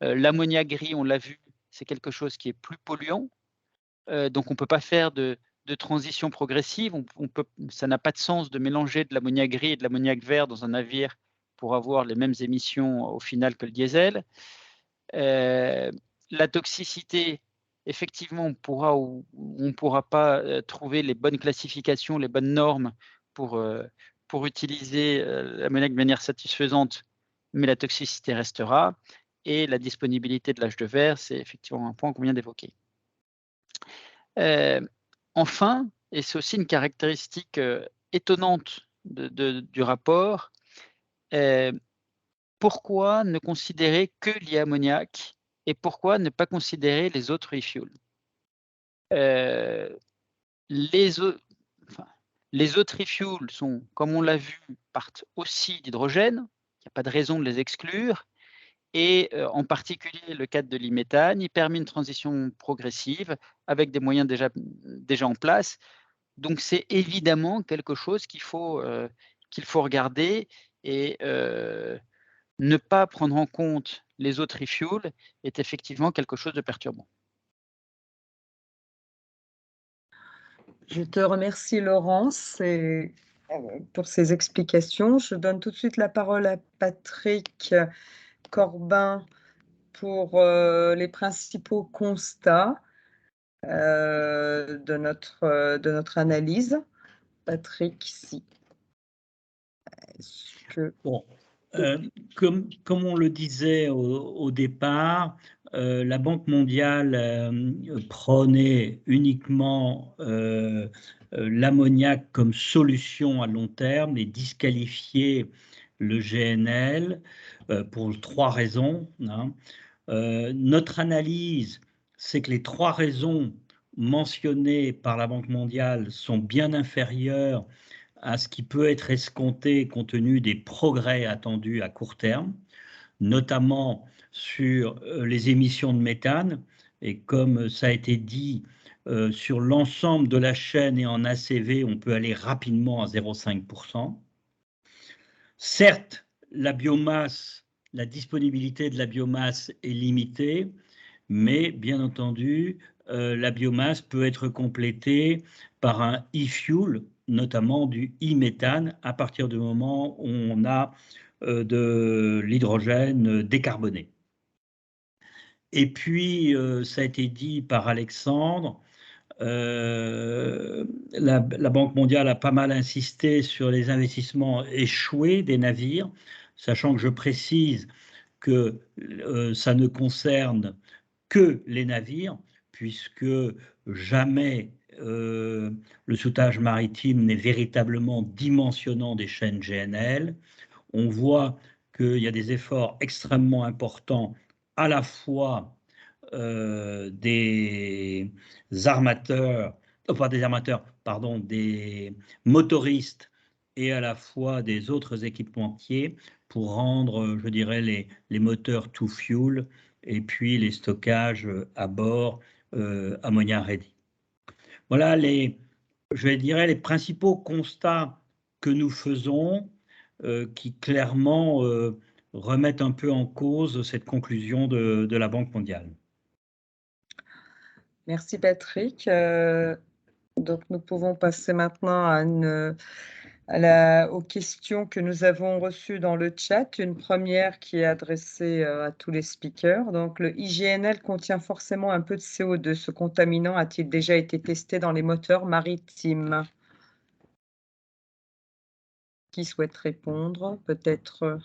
Speaker 6: L'ammoniac gris, on l'a vu, c'est quelque chose qui est plus polluant. Donc on ne peut pas faire de transition progressive. Ça n'a pas de sens de mélanger de l'ammoniac gris et de l'ammoniac vert dans un navire pour avoir les mêmes émissions au final que le diesel. La toxicité, effectivement, on ne pourra pas trouver les bonnes classifications, les bonnes normes pour utiliser l'ammoniac de manière satisfaisante, mais la toxicité restera. Et la disponibilité de l'âge de verre, c'est effectivement un point qu'on vient d'évoquer. Enfin, et c'est aussi une caractéristique étonnante du rapport, pourquoi ne considérer que l'ammoniac et pourquoi ne pas considérer les autres e-fuels? Les autres e-fuels sont, comme on l'a vu, partent aussi d'hydrogène. Il n'y a pas de raison de les exclure. Et en particulier, le cadre de l'e-méthane, il permet une transition progressive avec des moyens déjà en place. Donc, c'est évidemment quelque chose qu'il faut regarder et ne pas prendre en compte les autres e-fuels est effectivement quelque chose de perturbant.
Speaker 1: Je te remercie, Laurence, pour ces explications. Je donne tout de suite la parole à Patrick Corbin pour les principaux constats de notre analyse. Patrick, si.
Speaker 2: Bon, comme on le disait au départ, la Banque mondiale prônait uniquement l'ammoniac comme solution à long terme et disqualifiait le GNL pour 3 raisons. Hein. Notre analyse, c'est que les 3 raisons mentionnées par la Banque mondiale sont bien inférieures à ce qui peut être escompté compte tenu des progrès attendus à court terme, notamment sur les émissions de méthane. Et comme ça a été dit, sur l'ensemble de la chaîne et en ACV, on peut aller rapidement à 0,5%. Certes, la biomasse, la disponibilité de la biomasse est limitée, mais bien entendu, la biomasse peut être complétée par un e-fuel, notamment du e-méthane, à partir du moment où on a de l'hydrogène décarboné. Et puis, ça a été dit par Alexandre, la Banque mondiale a pas mal insisté sur les investissements échoués des navires, sachant que je précise que ça ne concerne que les navires, puisque jamais le sauvetage maritime n'est véritablement dimensionnant des chaînes GNL. On voit qu'il y a des efforts extrêmement importants à la fois des armateurs, enfin des armateurs, pardon, des motoristes et à la fois des autres équipementiers pour rendre, je dirais, les moteurs to fuel et puis les stockages à bord ammonia ready. Voilà je dirais, les principaux constats que nous faisons qui clairement remettent un peu en cause cette conclusion de la Banque mondiale.
Speaker 1: Merci Patrick. Donc nous pouvons passer maintenant aux questions que nous avons reçues dans le chat. Une première qui est adressée à tous les speakers. Donc le IGNL contient forcément un peu de CO2. Ce contaminant a-t-il déjà été testé dans les moteurs maritimes? Qui souhaite répondre? Peut-être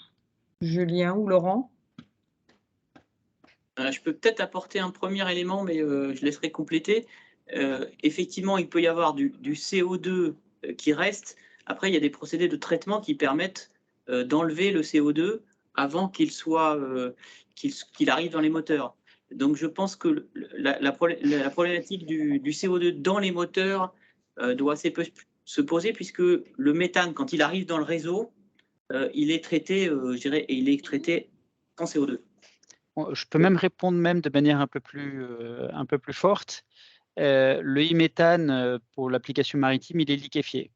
Speaker 1: Julien ou Laurent?
Speaker 5: Je peux peut-être apporter un premier élément, mais je laisserai compléter. Effectivement, il peut y avoir du CO2 qui reste. Après, il y a des procédés de traitement qui permettent d'enlever le CO2 avant qu'il arrive dans les moteurs. Donc, je pense que la problématique du CO2 dans les moteurs doit assez peu se poser, puisque le méthane, quand il arrive dans le réseau, il est traité, je dirais, et il est traité sans CO2.
Speaker 6: Je peux même répondre même de manière un peu plus forte. Le e-méthane, pour l'application maritime, il est liquéfié.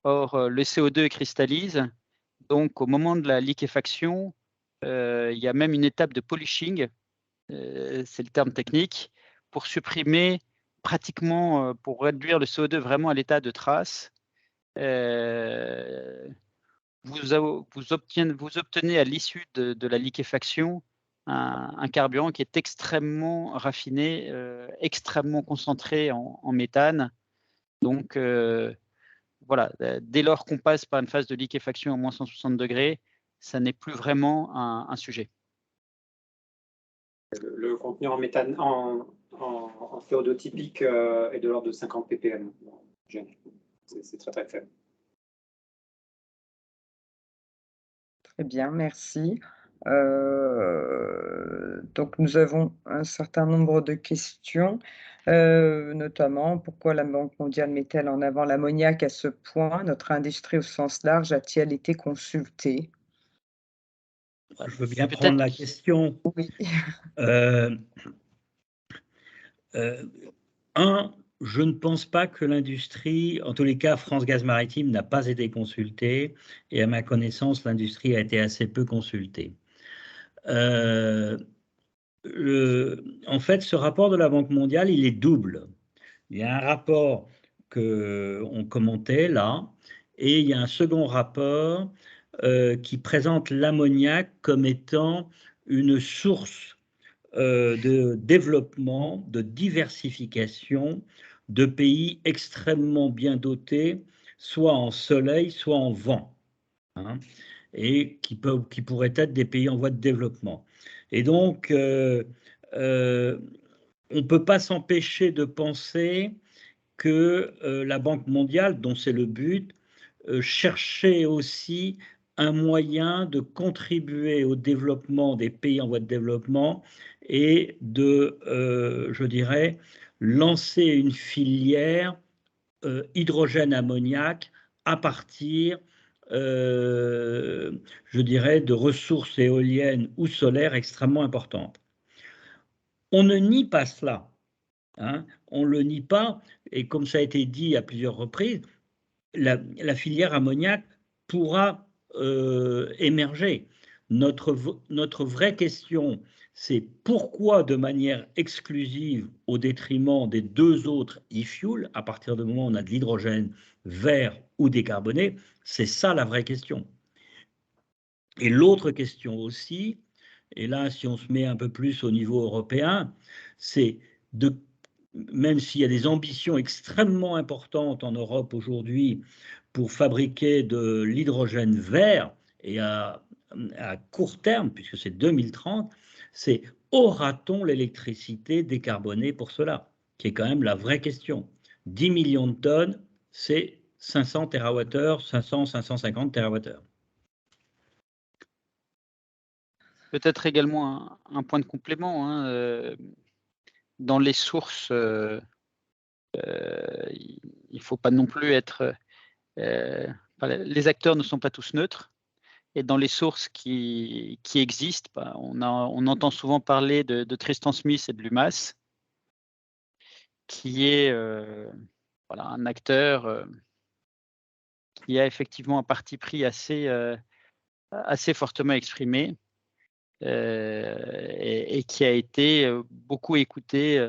Speaker 6: Or, le CO2 cristallise. Donc, au moment de la liquéfaction, il y a même une étape de polishing, c'est le terme technique, pour supprimer pratiquement, pour réduire le CO2 vraiment à l'état de trace. Vous obtenez à l'issue de la liquéfaction un carburant qui est extrêmement raffiné, extrêmement concentré en méthane. Donc, voilà, dès lors qu'on passe par une phase de liquéfaction à moins 160 degrés, ça n'est plus vraiment un sujet.
Speaker 4: Le contenu en méthane, en CO2 typique est de l'ordre de 50 ppm. C'est très très faible.
Speaker 1: Très bien, merci. Donc nous avons un certain nombre de questions, notamment pourquoi la Banque mondiale met-elle en avant l'ammoniac à ce point? Notre industrie au sens large a-t-elle été consultée?
Speaker 2: Je veux bien prendre la question.
Speaker 1: Oui.
Speaker 2: Je ne pense pas que l'industrie, en tous les cas, France Gaz Maritime n'a pas été consultée et à ma connaissance, l'industrie a été assez peu consultée. En fait, ce rapport de la Banque mondiale, il est double. Il y a un rapport qu'on commentait là, et il y a un second rapport qui présente l'ammoniac comme étant une source de développement, de diversification de pays extrêmement bien dotés, soit en soleil, soit en vent, hein, et qui pourraient être des pays en voie de développement. Et donc, on ne peut pas s'empêcher de penser que la Banque mondiale, dont c'est le but, cherchait aussi un moyen de contribuer au développement des pays en voie de développement et de, je dirais, lancer une filière hydrogène-ammoniac à partir, je dirais, de ressources éoliennes ou solaires extrêmement importantes. On ne nie pas cela, hein, on ne le nie pas, et comme ça a été dit à plusieurs reprises, la filière ammoniac pourra émerger. Notre vraie question, c'est pourquoi de manière exclusive au détriment des deux autres e-fuels, à partir du moment où on a de l'hydrogène vert ou décarboné, c'est ça la vraie question. Et l'autre question aussi, et là si on se met un peu plus au niveau européen, c'est de, même s'il y a des ambitions extrêmement importantes en Europe aujourd'hui pour fabriquer de l'hydrogène vert, et à court terme, puisque c'est 2030, c'est aura-t-on l'électricité décarbonée pour cela, qui est quand même la vraie question. 10 millions de tonnes, c'est 500 TWh, 500, 550 TWh.
Speaker 6: Peut-être également un point de complément, hein, dans les sources, il ne faut pas non plus être... les acteurs ne sont pas tous neutres. Et dans les sources qui existent, on entend souvent parler de Tristan Smith et de l'UMass, qui est voilà, un acteur qui a effectivement un parti pris assez fortement exprimé et qui a été beaucoup écouté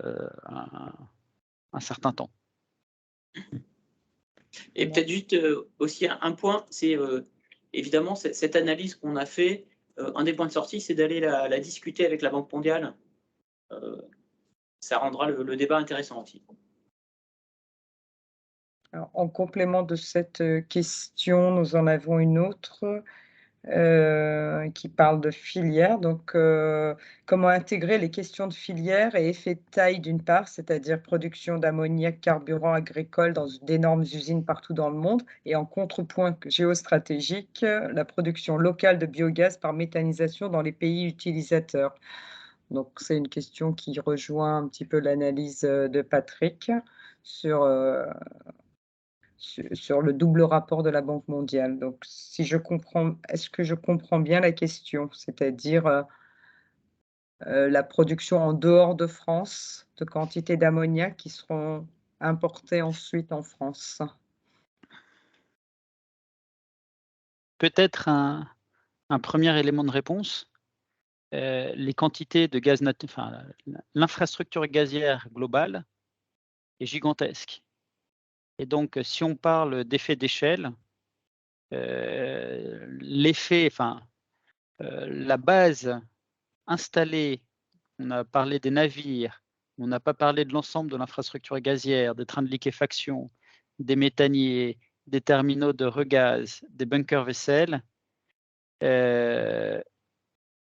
Speaker 6: un certain temps.
Speaker 5: Et peut-être juste aussi un point, c'est évidemment cette analyse qu'on a fait, un des points de sortie, c'est d'aller la discuter avec la Banque mondiale. Ça rendra le débat intéressant aussi.
Speaker 1: Alors, en complément de cette question, nous en avons une autre qui parle de filière. Donc, comment intégrer les questions de filière et effet de taille d'une part, c'est-à-dire production d'ammoniac, carburant agricole dans d'énormes usines partout dans le monde, et en contrepoint géostratégique, la production locale de biogaz par méthanisation dans les pays utilisateurs. Donc, c'est une question qui rejoint un petit peu l'analyse de Patrick sur le double rapport de la Banque mondiale. Donc, si je comprends, est-ce que je comprends bien la question? C'est-à-dire la production en dehors de France de quantités d'ammoniac qui seront importées ensuite en France.
Speaker 6: Peut-être un premier élément de réponse. Les quantités de gaz naturel, l'infrastructure gazière globale est gigantesque. Et donc, si on parle d'effet d'échelle, l'effet, la base installée, on a parlé des navires, on n'a pas parlé de l'ensemble de l'infrastructure gazière, des trains de liquéfaction, des méthaniers, des terminaux de regaz, des bunkers vaisselle.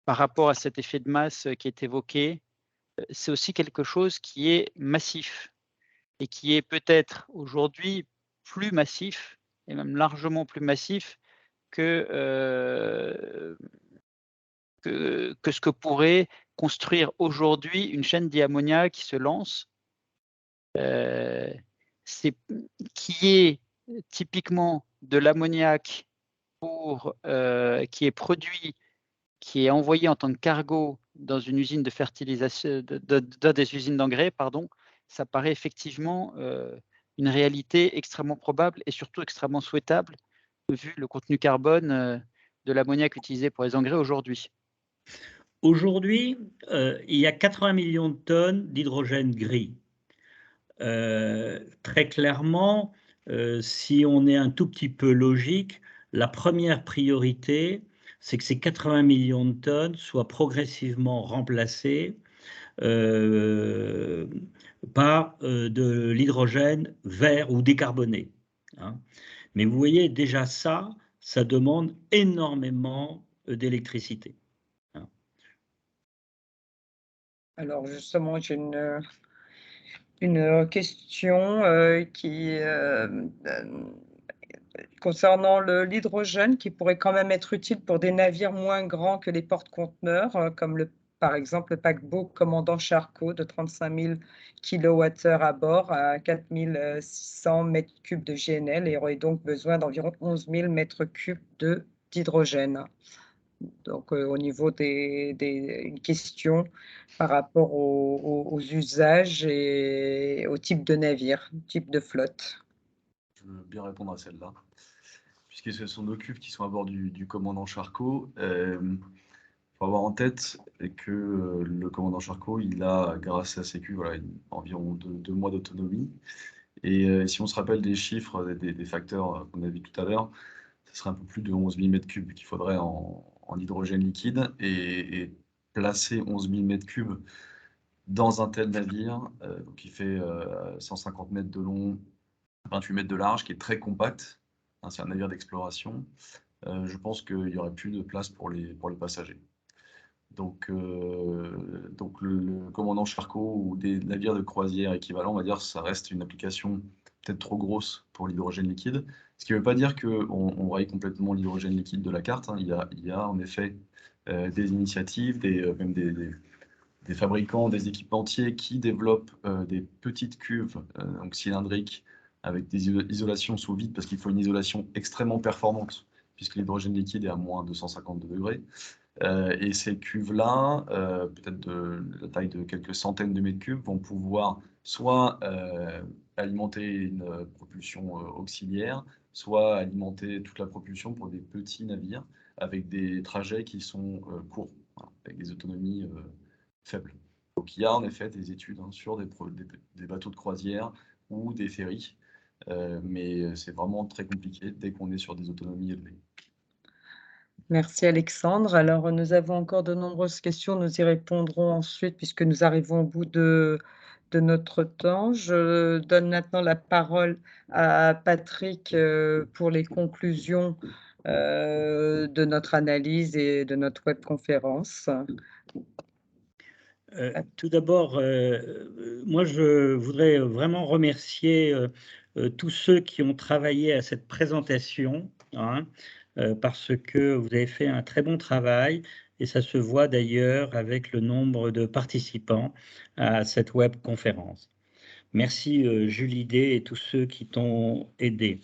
Speaker 6: Par rapport à cet effet de masse qui est évoqué, c'est aussi quelque chose qui est massif et qui est peut-être aujourd'hui plus massif et même largement plus massif que ce que pourrait construire aujourd'hui une chaîne d'ammoniac qui se lance, qui est typiquement de l'ammoniac qui est produit, qui est envoyé en tant que cargo dans une usine de fertilisation, dans des usines d'engrais, pardon. Ça paraît effectivement une réalité extrêmement probable et surtout extrêmement souhaitable vu le contenu carbone de l'ammoniac utilisé pour les engrais aujourd'hui.
Speaker 2: Aujourd'hui, il y a 80 millions de tonnes d'hydrogène gris. Très clairement, si on est un tout petit peu logique, la première priorité, c'est que ces 80 millions de tonnes soient progressivement remplacées par de l'hydrogène vert ou décarboné, hein. Mais vous voyez, déjà ça demande énormément d'électricité.
Speaker 1: Alors justement, j'ai une question qui concernant l'hydrogène, qui pourrait quand même être utile pour des navires moins grands que les porte-conteneurs, comme par exemple le paquebot Commandant Charcot de 35 000 kWh à bord à 4 600 m3 de GNL et aurait donc besoin d'environ 11 000 m3 d'hydrogène. Donc, au niveau une question par rapport aux usages et au type de navire, type de flotte.
Speaker 3: Je veux bien répondre à celle-là, puisque ce sont nos cuves qui sont à bord du commandant Charcot. Il faut avoir en tête que le commandant Charcot, il a, grâce à ses cuves, voilà, environ 2 mois d'autonomie. Et si on se rappelle des chiffres, des facteurs qu'on a vu tout à l'heure, ce serait un peu plus de 11 000 m3 qu'il faudrait en hydrogène liquide. Et placer 11 000 m3 dans un tel navire, qui fait 150 mètres de long, 28 mètres de large, qui est très compact, hein, c'est un navire d'exploration, je pense qu'il n'y aurait plus de place pour les passagers. Donc le commandant Charcot ou des navires de croisière équivalents, on va dire, ça reste une application peut-être trop grosse pour l'hydrogène liquide. Ce qui ne veut pas dire qu'on raye complètement l'hydrogène liquide de la carte, hein. Il y a en effet des initiatives, même des fabricants, des équipementiers qui développent des petites cuves donc cylindriques avec des isolations sous vide, parce qu'il faut une isolation extrêmement performante, puisque l'hydrogène liquide est à moins 252 degrés. Et ces cuves-là, peut-être de la taille de quelques centaines de mètres cubes, vont pouvoir soit alimenter une propulsion auxiliaire, soit alimenter toute la propulsion pour des petits navires avec des trajets qui sont courts, voilà, avec des autonomies faibles. Donc il y a en effet des études sur des bateaux de croisière ou des ferries, mais c'est vraiment très compliqué dès qu'on est sur des autonomies élevées.
Speaker 1: Merci Alexandre. Alors, nous avons encore de nombreuses questions. Nous y répondrons ensuite puisque nous arrivons au bout de notre temps. Je donne maintenant la parole à Patrick pour les conclusions de notre analyse et de notre webconférence.
Speaker 2: Tout d'abord, moi, je voudrais vraiment remercier tous ceux qui ont travaillé à cette présentation, hein, parce que vous avez fait un très bon travail et ça se voit d'ailleurs avec le nombre de participants à cette webconférence. Merci Julie D et tous ceux qui t'ont aidé.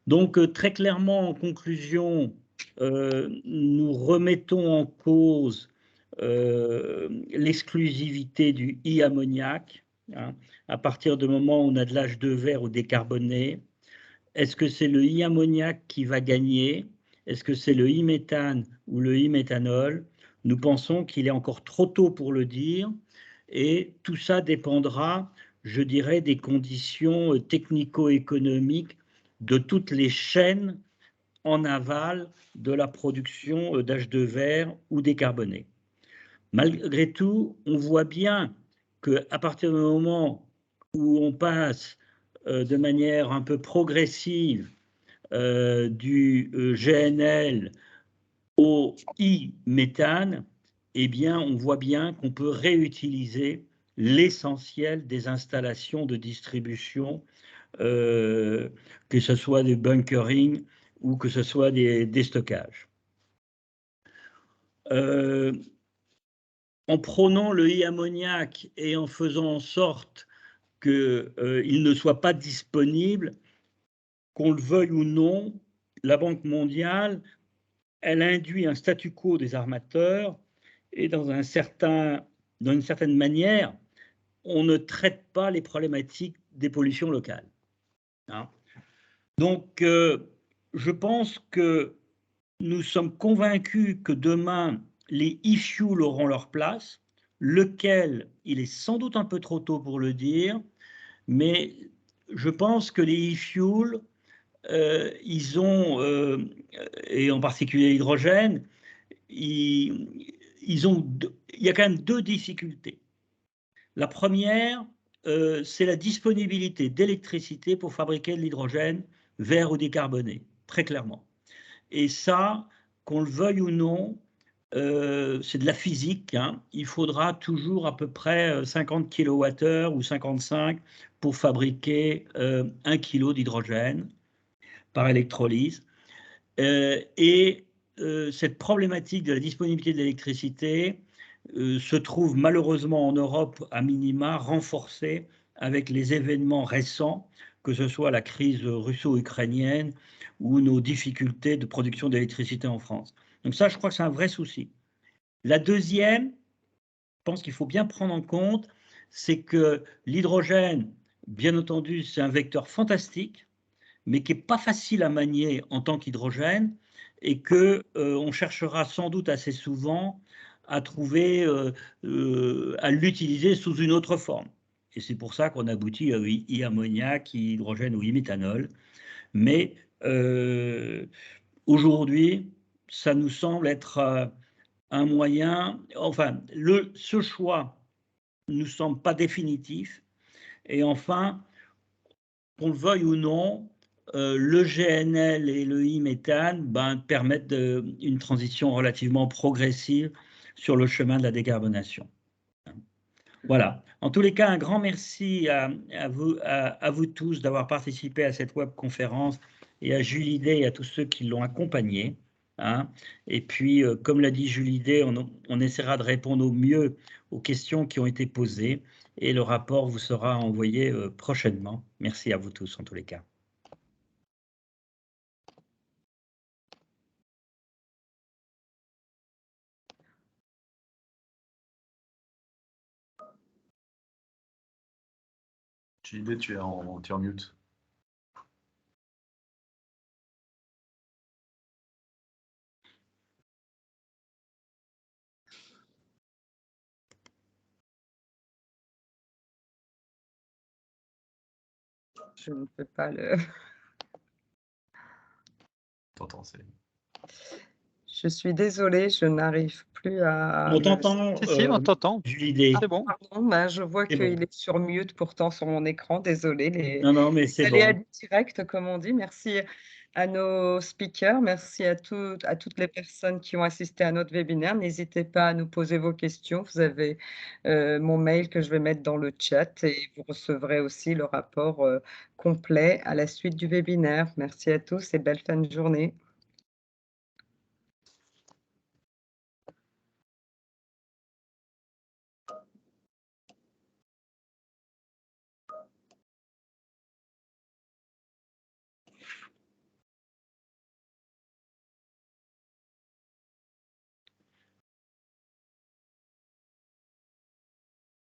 Speaker 2: Donc, très clairement, en conclusion, nous remettons en cause l'exclusivité du e-ammoniac, hein, à partir du moment où on a de l'H2 vert ou décarboné. Est-ce que c'est le e-ammoniac qui va gagner? Est-ce que c'est le e-méthane ou le e-méthanol? Nous pensons qu'il est encore trop tôt pour le dire et tout ça dépendra, je dirais, des conditions technico-économiques de toutes les chaînes en aval de la production d'H2 vert ou décarboné. Malgré tout, on voit bien qu'à partir du moment où on passe de manière un peu progressive du GNL au e-méthane, eh bien, on voit bien qu'on peut réutiliser l'essentiel des installations de distribution, que ce soit des bunkering ou que ce soit des stockages. En prônant le e-ammoniac et en faisant en sorte qu'il ne soit pas disponible, qu'on le veuille ou non, la Banque mondiale, elle induit un statu quo des armateurs et dans une certaine manière, on ne traite pas les problématiques des pollutions locales. Hein. Donc, je pense que nous sommes convaincus que demain, les e-fuels auront leur place, lequel, il est sans doute un peu trop tôt pour le dire, mais je pense que les e-fuels, ils ont, et en particulier l'hydrogène, il y a quand même deux difficultés. La première, c'est la disponibilité d'électricité pour fabriquer de l'hydrogène vert ou décarboné, très clairement. Et ça, qu'on le veuille ou non, c'est de la physique, hein. Il faudra toujours à peu près 50 kWh ou 55 pour fabriquer 1 kg d'hydrogène. par électrolyse. Cette problématique de la disponibilité de l'électricité se trouve malheureusement en Europe, à minima, renforcée avec les événements récents, que ce soit la crise russo-ukrainienne ou nos difficultés de production d'électricité en France. Donc ça, je crois que c'est un vrai souci. La deuxième, je pense qu'il faut bien prendre en compte, c'est que l'hydrogène, bien entendu, c'est un vecteur fantastique, mais qui n'est pas facile à manier en tant qu'hydrogène, et qu'on cherchera sans doute assez souvent à trouver, à l'utiliser sous une autre forme. Et c'est pour ça qu'on aboutit à e-ammoniac, hydrogène ou e-méthanol. Mais aujourd'hui, ça nous semble être un moyen, enfin, ce choix ne nous semble pas définitif. Et enfin, qu'on le veuille ou non, le GNL et le e-méthane permettent une transition relativement progressive sur le chemin de la décarbonation. Voilà. En tous les cas, un grand merci à vous tous d'avoir participé à cette webconférence et à Julie Day et à tous ceux qui l'ont accompagnée. Hein. Et puis, comme l'a dit Julie Day, on essaiera de répondre au mieux aux questions qui ont été posées et le rapport vous sera envoyé prochainement. Merci à vous tous en tous les cas.
Speaker 3: Julie, tu es en mute.
Speaker 1: Je ne peux pas le...
Speaker 3: T'entends, c'est...
Speaker 1: Je suis désolée, je n'arrive plus à...
Speaker 2: On t'entend,
Speaker 6: Si, on t'entend.
Speaker 2: Julie Day.
Speaker 6: C'est bon.
Speaker 1: Pardon, je vois
Speaker 2: C'est
Speaker 1: qu'il
Speaker 2: bon.
Speaker 1: est sur mute pourtant sur mon écran. Désolée,
Speaker 2: Non, mais c'est
Speaker 1: aléas
Speaker 2: bon.
Speaker 1: du direct, comme on dit. Merci à nos speakers, merci à toutes les personnes qui ont assisté à notre webinaire. N'hésitez pas à nous poser vos questions. Vous avez mon mail que je vais mettre dans le chat et vous recevrez aussi le rapport complet à la suite du webinaire. Merci à tous et belle fin de journée.